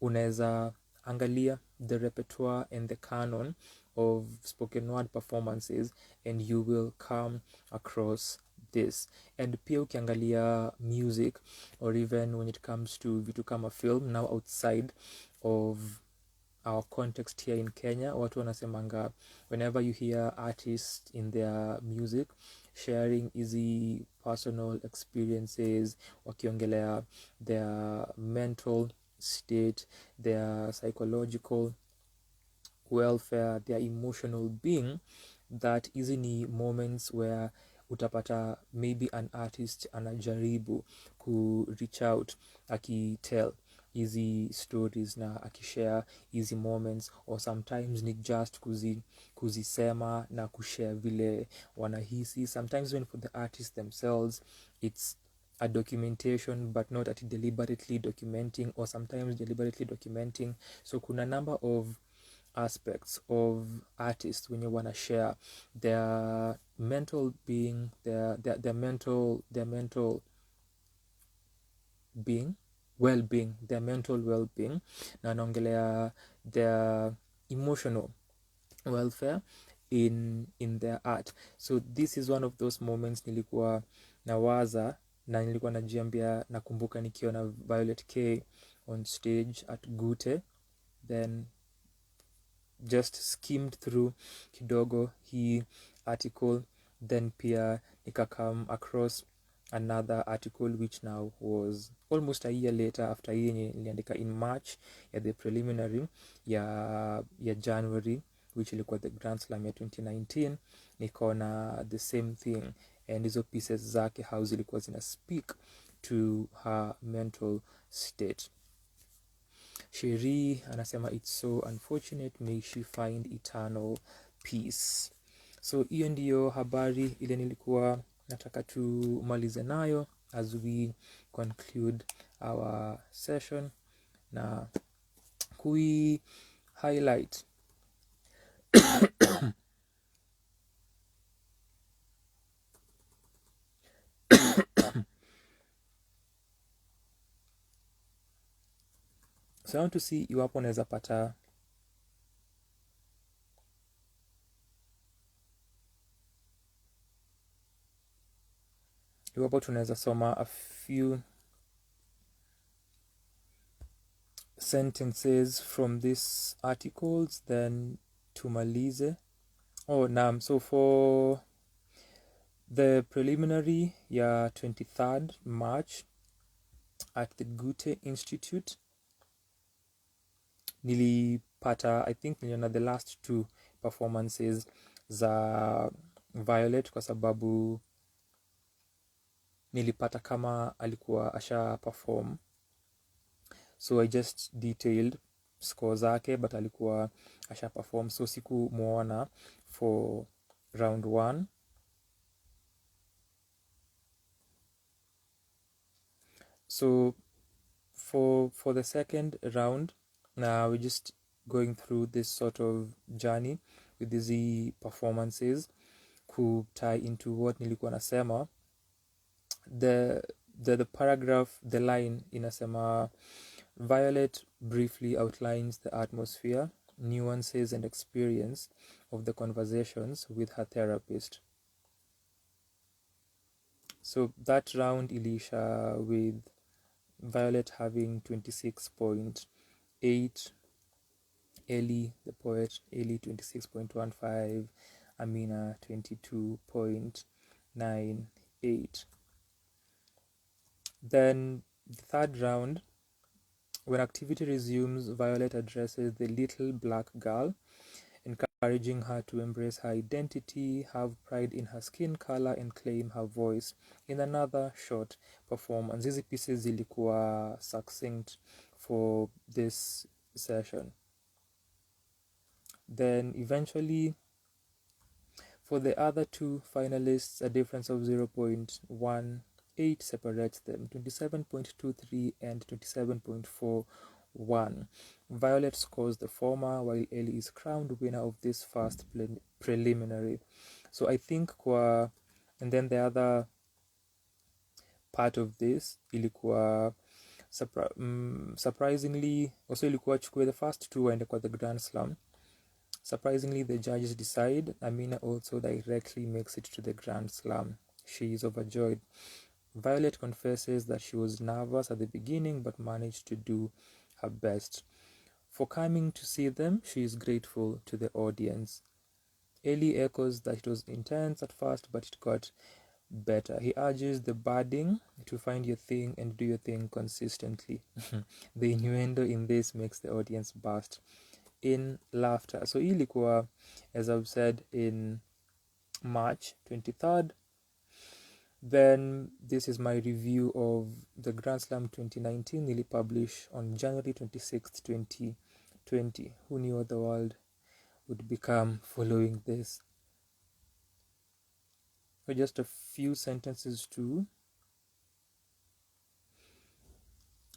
Speaker 2: Unaweza angalia the repertoire and the canon of spoken word performances and you will come across this. And pia ukiangalia music, or even when it comes to vitu kama film, now outside of our context here in Kenya, watu wanasemanga whenever you hear artists in their music sharing easy personal experiences, wakiongelea their mental state, their psychological welfare, their emotional being, that hizi ni moments where utapata maybe an artist anajaribu ku reach out akitell easy stories na akishare easy moments, or sometimes ni just kuzisema na kushare vile wanahisi. Sometimes when for the artists themselves it's a documentation but not at deliberately documenting, or sometimes deliberately documenting. So kuna number of aspects of artists when you want to share their mental being, their mental being, well-being, their mental well-being, na naongelea their emotional welfare in their art. So this is one of those moments nilikuwa nawaza na nilikuwa najiambia, nakumbuka nikiona Violet K on stage at Gute, then just skimmed through kidogo hii article, then pia nikakam across another article which now was almost a year later after hii yenye niliandika in March ya the preliminary ya January, which ilikuwa the Grand Slam ya 2019. Nikaona the same thing, and hizo pieces zake how zilikuwa zina speak to her mental state. Sheri anasema it's so unfortunate, may she find eternal peace. So hiyo ndiyo habari ile nilikuwa nataka tumalize nayo as we conclude our session na kui highlight so I want to see iwapo naweza pata iwapo tunaweza soma a few sentences from these articles then tumalize. So for the preliminary ya 23rd March at the Goethe Institute nilipata, I think niliona the last two performances za Violet kwa sababu nilipata kama alikuwa asha perform, so I just detailed score zake, but alikuwa asha perform, so siku muona for round 1. So for the second round, now we're just going through this sort of journey with these performances ku tie into what nilikuwa nasema. The paragraph, the line inasema Violet briefly outlines the atmosphere, nuances and experience of the conversations with her therapist. So that round ilisha with Violet having 26.8, Ellie the poet, Ellie 26.15, Amina 22.98. Then the third round, when activity resumes, Violet addresses the little black girl, encouraging her to embrace her identity, have pride in her skin color, and claim her voice in another short performance. These pieces zilikuwa succinct for this session. Then eventually, for the other two finalists, a difference of 0.18 separates them, 27.23 and 27.41. Violet scores the former, while Ellie is crowned winner of this first preliminary. So I think and then the other part of this ilikuwa surprisingly also ilikuwa chukue the first two waende kwa the Grand Slam. Surprisingly, the judges decide Amina also directly makes it to the Grand Slam. She is overjoyed. Violet confesses that she was nervous at the beginning but managed to do her best. For coming to see them, she is grateful to the audience. Ellie echoes that it was intense at first, but it got better. He urges the budding to find your thing and do your thing consistently. The innuendo in this makes the audience burst in laughter. So ilikuwa, as I've said, in March 23rd. Then this is my review of the Grand Slam 2019, nearly published on January 26th, 2020. Who knew what the world would become following this? So just a few sentences too.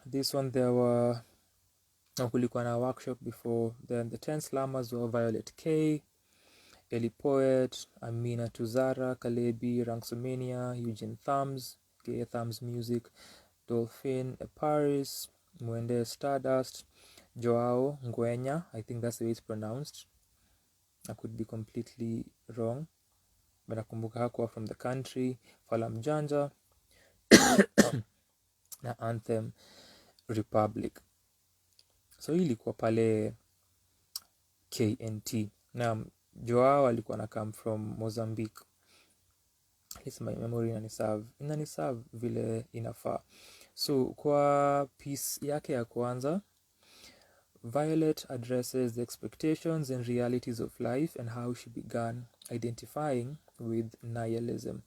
Speaker 2: This one, there were kulikuwa na workshop before. Then the 10 slammers were Violet K, Ellie Poet, Amina Tuzara, Kalebi, Ranksomania, Eugene Thumbs, Gay Thumbs Music, Dolphin, Paris, Mwende Stardust, Joao Ngwenya, I think that's the way it's pronounced. I could be completely wrong, but nakumbuka hakuwa from the country. Falam Janja na Anthem Republic. So hii ilikuwa pale KNT. Na Joao alikuwa na come from Mozambique. At least my memory inaniserve vile inafaa. So kwa piece yake ya kwanza, Violet addresses the expectations and realities of life and how she began identifying with nihilism.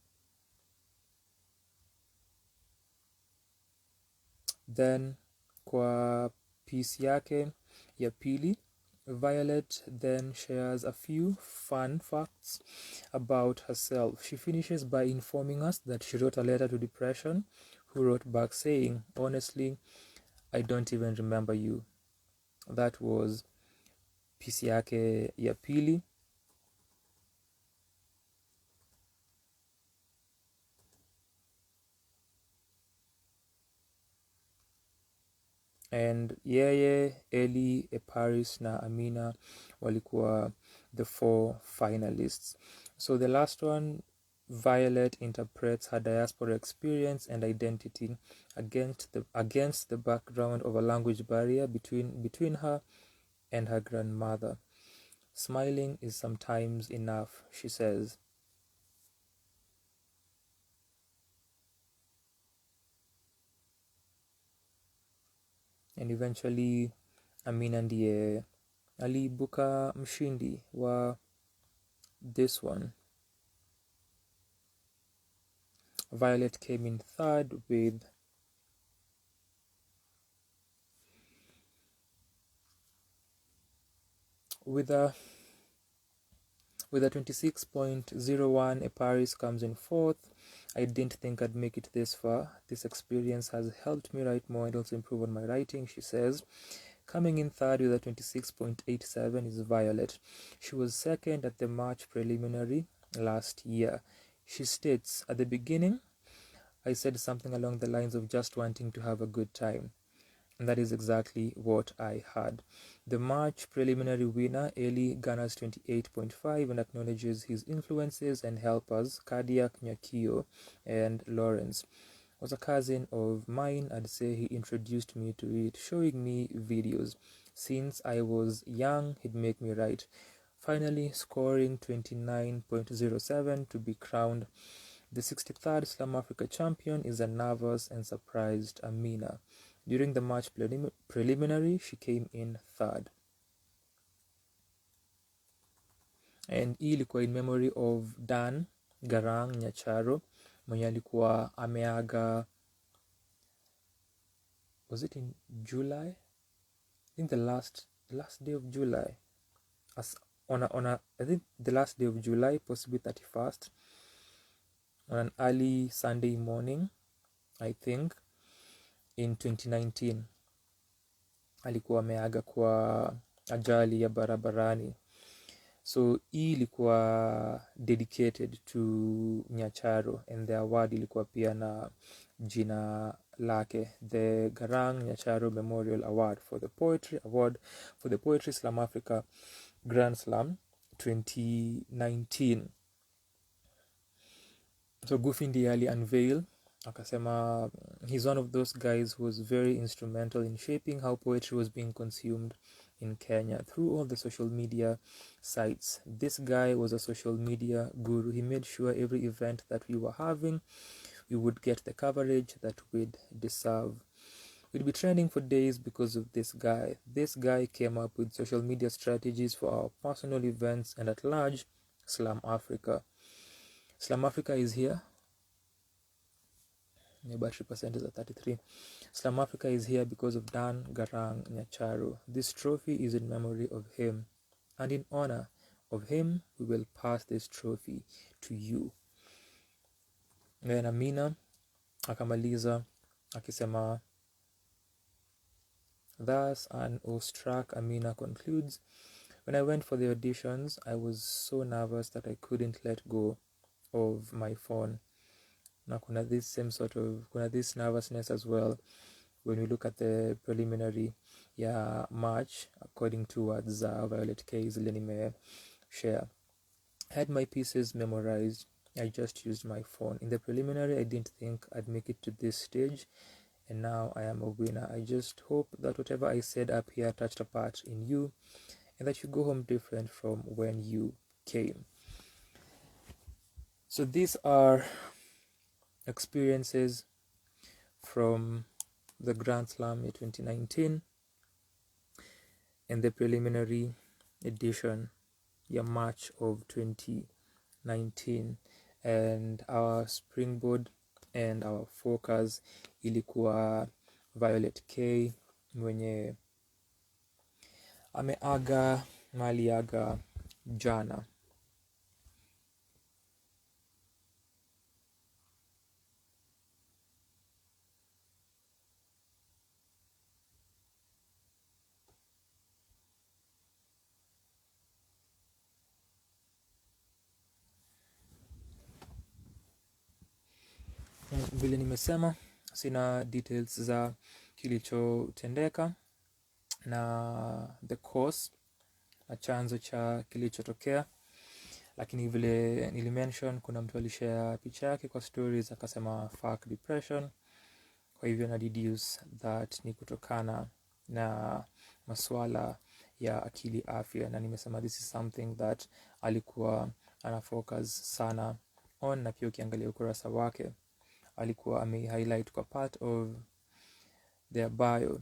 Speaker 2: Then kwa piece yake ya pili, Violet then shares a few fun facts about herself. She finishes by informing us that she wrote a letter to depression, who wrote back saying, "Honestly, I don't even remember you." That was piece yake ya pili. And yeye, Ellie, Paris na Amina walikuwa the 4 finalists. So the last one, Violet interprets her diaspora experience and identity against the background of a language barrier between her and her grandmother. "Smiling is sometimes enough," she says. And eventually Amina ndiye aliibuka mshindi wa this one. Violet came in third with a 26.01. Paris comes in fourth. "I didn't think I'd make it this far. This experience has helped me write more and also improve on my writing," she says. Coming in third with a 26.87 is Violet. She was second at the March preliminary last year. She states, "At the beginning, I said something along the lines of just wanting to have a good time. And that is exactly what I had." The March preliminary winner, Eli, garners 28.5 and acknowledges his influences and helpers, Cardiac, Nyakio, and Lawrence. "Was a cousin of mine. I'd say he introduced me to it, showing me videos. Since I was young, he'd make me write. Finally scoring 29.07 to be crowned the 63rd Slam Africa champion is a nervous and surprised Amina. During the March preliminary, she came in third." And hii ilikuwa in memory of Dan Garang Nyacharo mwenye alikuwa ameaga, was it in July? I think the last day of July. I think the last day of July, possibly 31st, on an early Sunday morning, I think, in 2019. Alikuwa ameaga kwa ajali ya barabarani. So hii ilikuwa dedicated to Nyacharo, and the award ilikuwa pia na jina lake, the Garang Nyacharo Memorial Award for the Poetry Slam Africa Grand Slam 2019. So Goofy ndiye ali unveil, akasema he's one of those guys who was very instrumental in shaping how poetry was being consumed in Kenya through all the social media sites. This guy was a social media guru. He made sure every event that we were having, we would get the coverage that we'd deserve. We'd be trending for days because of this guy. This guy came up with social media strategies for our personal events and at large, Slam Africa. Slam Africa is here. My battery percent is at 33. Slam Africa is here because of Dan Garang Nyacharo. This trophy is in memory of him. And in honor of him, we will pass this trophy to you. Then Amina akamaliza akisema, thus an awestruck Amina concludes, "When I went for the auditions, I was so nervous that I couldn't let go of my phone." Na kuna this nervousness as well when we look at the preliminary March, according to what Violet K zile nimeshare. "I had my pieces memorized. I just used my phone. In the preliminary, I didn't think I'd make it to this stage, and now I am a winner. I just hope that whatever I said up here touched a part in you, and that you go home different from when you came." So these are experiences from the Grand Slam in 2019 and the preliminary edition March of 2019, and our springboard and our focus ilikuwa Violet K mwenye ameaga na aliaga jana. Vile nimesema, sina details za kilichotendeka na the cause na chanzo cha kilichotokea, lakini vile nilimention, kuna mtu alishare picha yake kwa stories akasema fuck depression. Kwa hivyo na deduce that ni kutokana na masuala ya akili afya, na nimesema this is something that alikuwa anafocus sana on, na pia ukiangalia ukurasa wake alikuwa highlight kwa part of their bio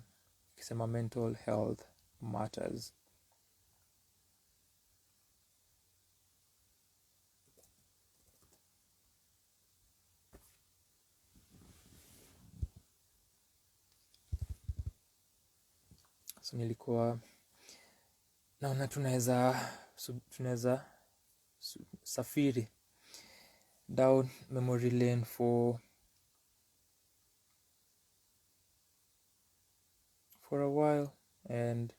Speaker 2: kisema mental health matters. So nilikuwa naona tunaweza safiri down memory lane for a while and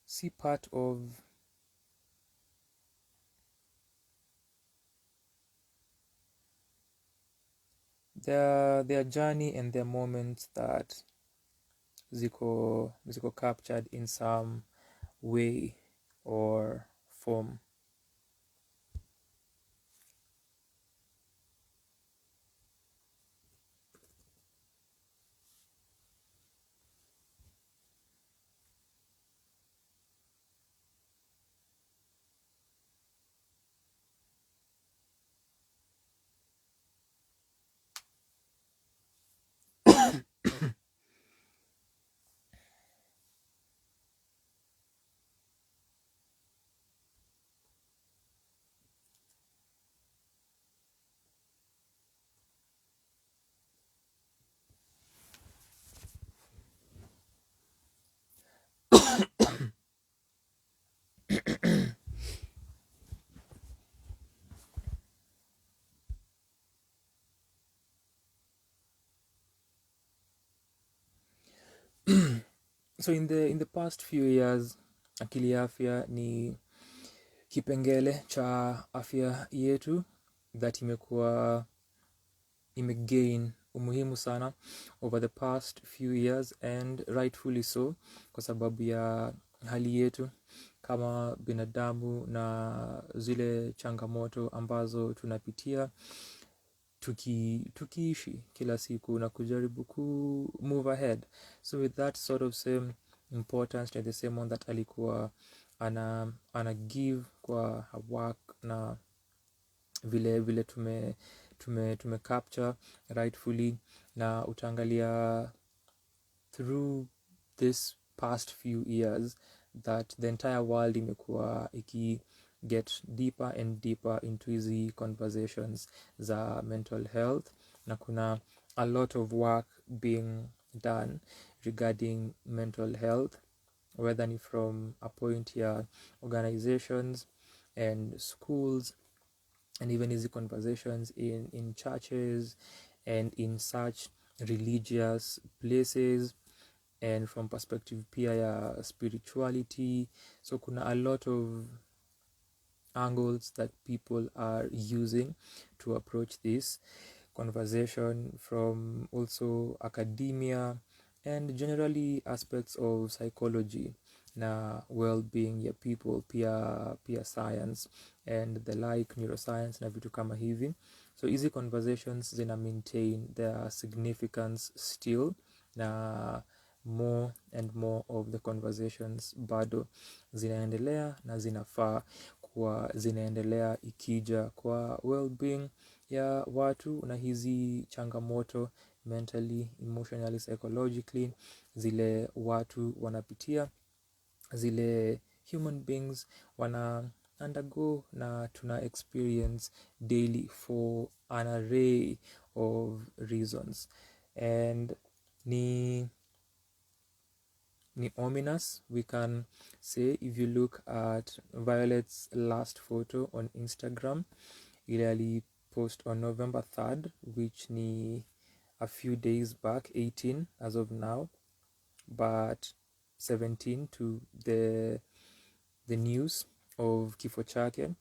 Speaker 2: see part of their journey and their moments that ziko captured in some way or form. So in the past few years, akili afya ni kipengele cha afya yetu that imegain umuhimu sana over the past few years, and rightfully so, kwa sababu ya hali yetu kama binadamu na zile changamoto ambazo tunapitia tukiishi kila siku na kujaribu move ahead. So with that sort of same importance and the same one that alikuwa ana give kwa work, na vile tume capture rightfully, na utaangalia through this past few years that the entire world imekuwa get deeper and deeper into hizi conversations za mental health, na kuna a lot of work being done regarding mental health, whether ni from a point ya organizations and schools, and even hizi conversations in churches and in such religious places, and from perspective pia ya spirituality. So kuna a lot of angles that people are using to approach this conversation, from also academia and generally aspects of psychology na well-being ya people, pia science and the like, neuroscience na vitu kama hivi. So hizi conversations zina maintain their significance still, na more and more of the conversations bado zinaendelea na zinafaa kuwa zinaendelea, ikija kwa well-being ya watu na hizi changamoto mentally, emotionally, psychologically zile watu wanapitia, zile human beings wana undergo na tuna experience daily for an array of reasons. And ni ni ominous. We can say if you look at Violet's last photo on Instagram, ile post on November 3rd, which ni a few days back, 18 as of now, but 17 to the news of kifo chake.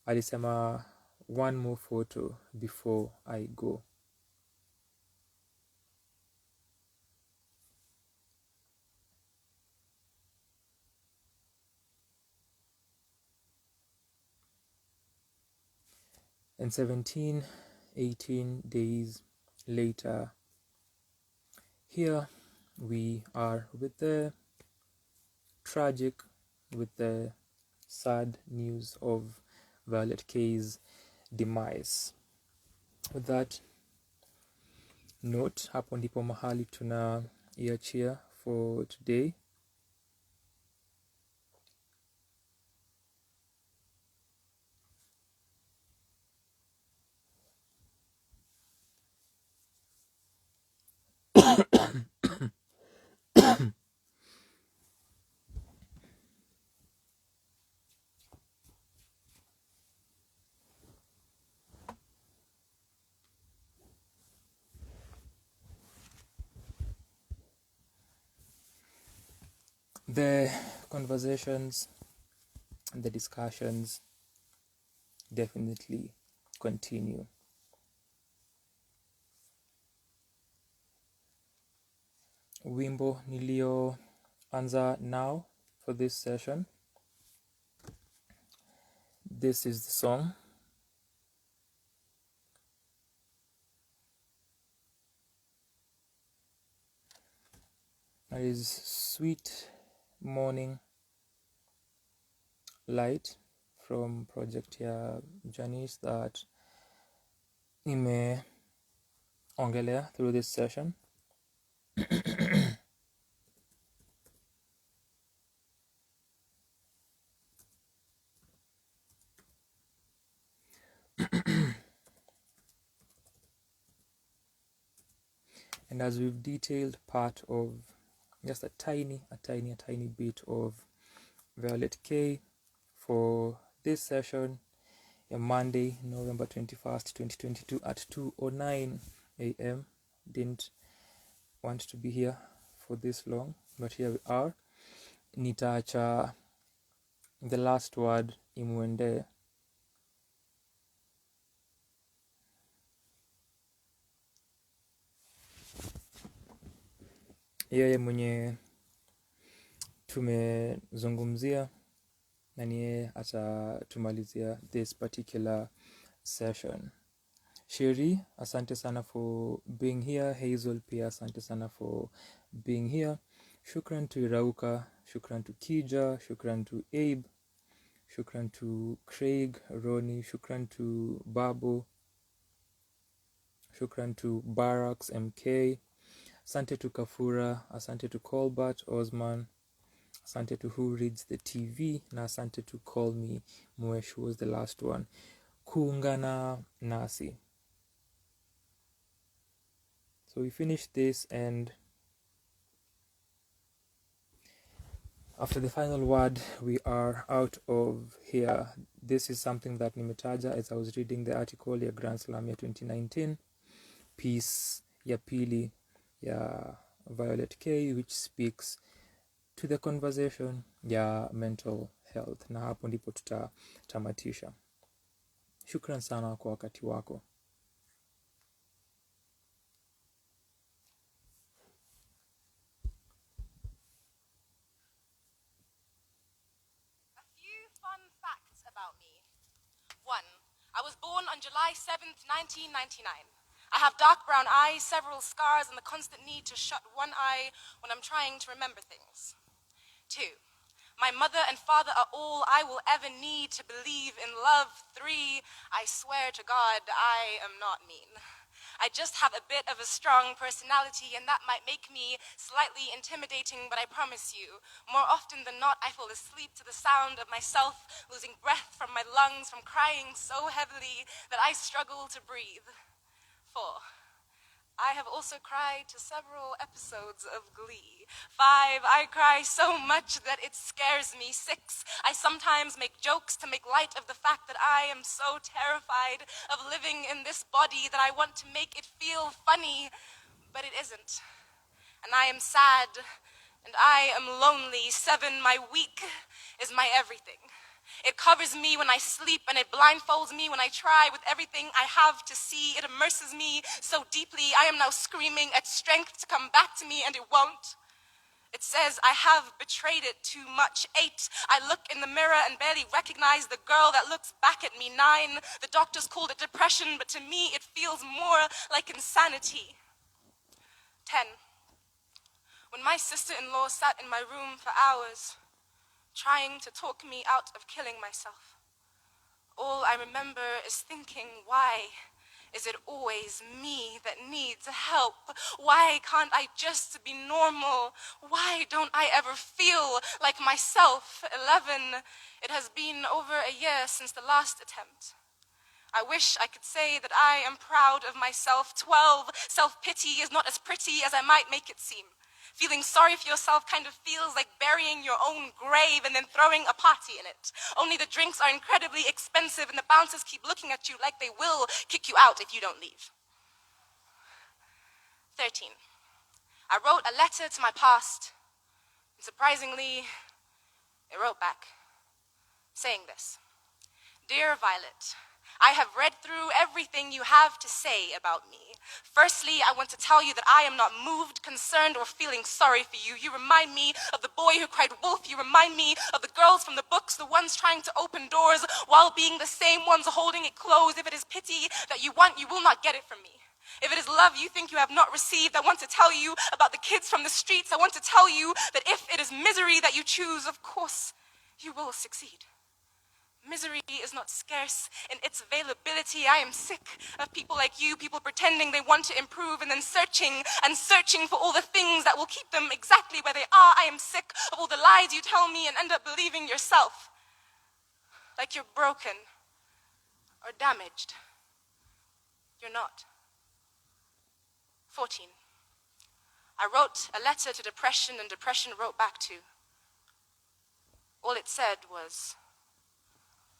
Speaker 2: Alisema one more photo before I go. And 17, 18 days later, here we are with the tragic, with the sad news of Violet K's demise. With that note, hapo ndipo mahali tunaiachia for today. The conversations, the discussions definitely continue. Wimbo nilioanza now for this session. This is the song. It is Sweet Morning Light from project ya Janice that nimeongelea through this session. And as we've detailed part of just a tiny bit of Violet K for this session on Monday, November 21st, 2022 at 2:09 a.m. Didn't want to be here for this long, but here we are. Nitaacha the last word imwende. Yeye mwenye tumezungumzia na niye atatumalizia this particular session. Sheri, asante sana for being here. Hazel pia asante sana for being here. Shukran to Irauka, shukran to Kija, shukran to Abe, shukran to Craig, Ronnie, shukran to Babu, shukran to Barracks MK, asante to Kafura, asante to Colbert Osman, asante to Who Reads the TV, na asante to Call Me Mwesh, who was the last one. Kuungana nasi. So we finish this, and after the final word, we are out of here. This is something that nimetaja as I was reading the article ya Grand Slam ya 2019, piece ya pili ya Violet K, which speaks to the conversation ya mental health. Na hapo ndipo tutatamatisha. Shukran sana kwa wakati wako.
Speaker 1: About me. 1. I was born on July 7th, 1999. I have dark brown eyes, several scars, and the constant need to shut one eye when I'm trying to remember things. 2. My mother and father are all I will ever need to believe in love. 3. I swear to God, I am not mean. I just have a bit of a strong personality, and that might make me slightly intimidating, but I promise you, more often than not, I fall asleep to the sound of myself losing breath from my lungs from crying so heavily that I struggle to breathe. 4. I I have also cried to several episodes of Glee. 5, I cry so much that it scares me. 6, I sometimes make jokes to make light of the fact that I am so terrified of living in this body that I want to make it feel funny, but it isn't. And I am sad, and I am lonely. 7, my week is my everything. It covers me when I sleep, and it blindfolds me when I try with everything I have to see. It immerses me so deeply, I am now screaming at strength to come back to me, and it won't. It says I have betrayed it too much. 8, I look in the mirror and barely recognize the girl that looks back at me. 9, the doctors called it depression, but to me it feels more like insanity. 10, when my sister-in-law sat in my room for hours, trying to talk me out of killing myself. All I remember is thinking, why is it always me that needs help? Why can't I just be normal? Why don't I ever feel like myself? 11, it has been over a year since the last attempt. I wish I could say that I am proud of myself. 12, self-pity is not as pretty as I might make it seem. Feeling sorry for yourself kind of feels like burying your own grave and then throwing a party in it. Only the drinks are incredibly expensive and the bouncers keep looking at you like they will kick you out if you don't leave. 13, I wrote a letter to my past, and surprisingly, it wrote back, saying this: Dear Violet, I have read through everything you have to say about me. Firstly, I want to tell you that I am not moved, concerned, or feeling sorry for you. You remind me of the boy who cried wolf. You remind me of the girls from the books, the ones trying to open doors while being the same ones holding it closed. If it is pity that you want, you will not get it from me. If it is love you think you have not received, I want to tell you about the kids from the streets. I want to tell you that if it is misery that you choose, of course, you will succeed. Misery is not scarce in its availability. I am sick of people like you, people pretending they want to improve and then searching and searching for all the things that will keep them exactly where they are. I am sick of all the lies you tell me and end up believing yourself. Like you're broken or damaged. You're not. 14, I wrote a letter to depression and depression wrote back too. All it said was,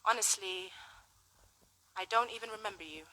Speaker 1: honestly, I don't even remember you.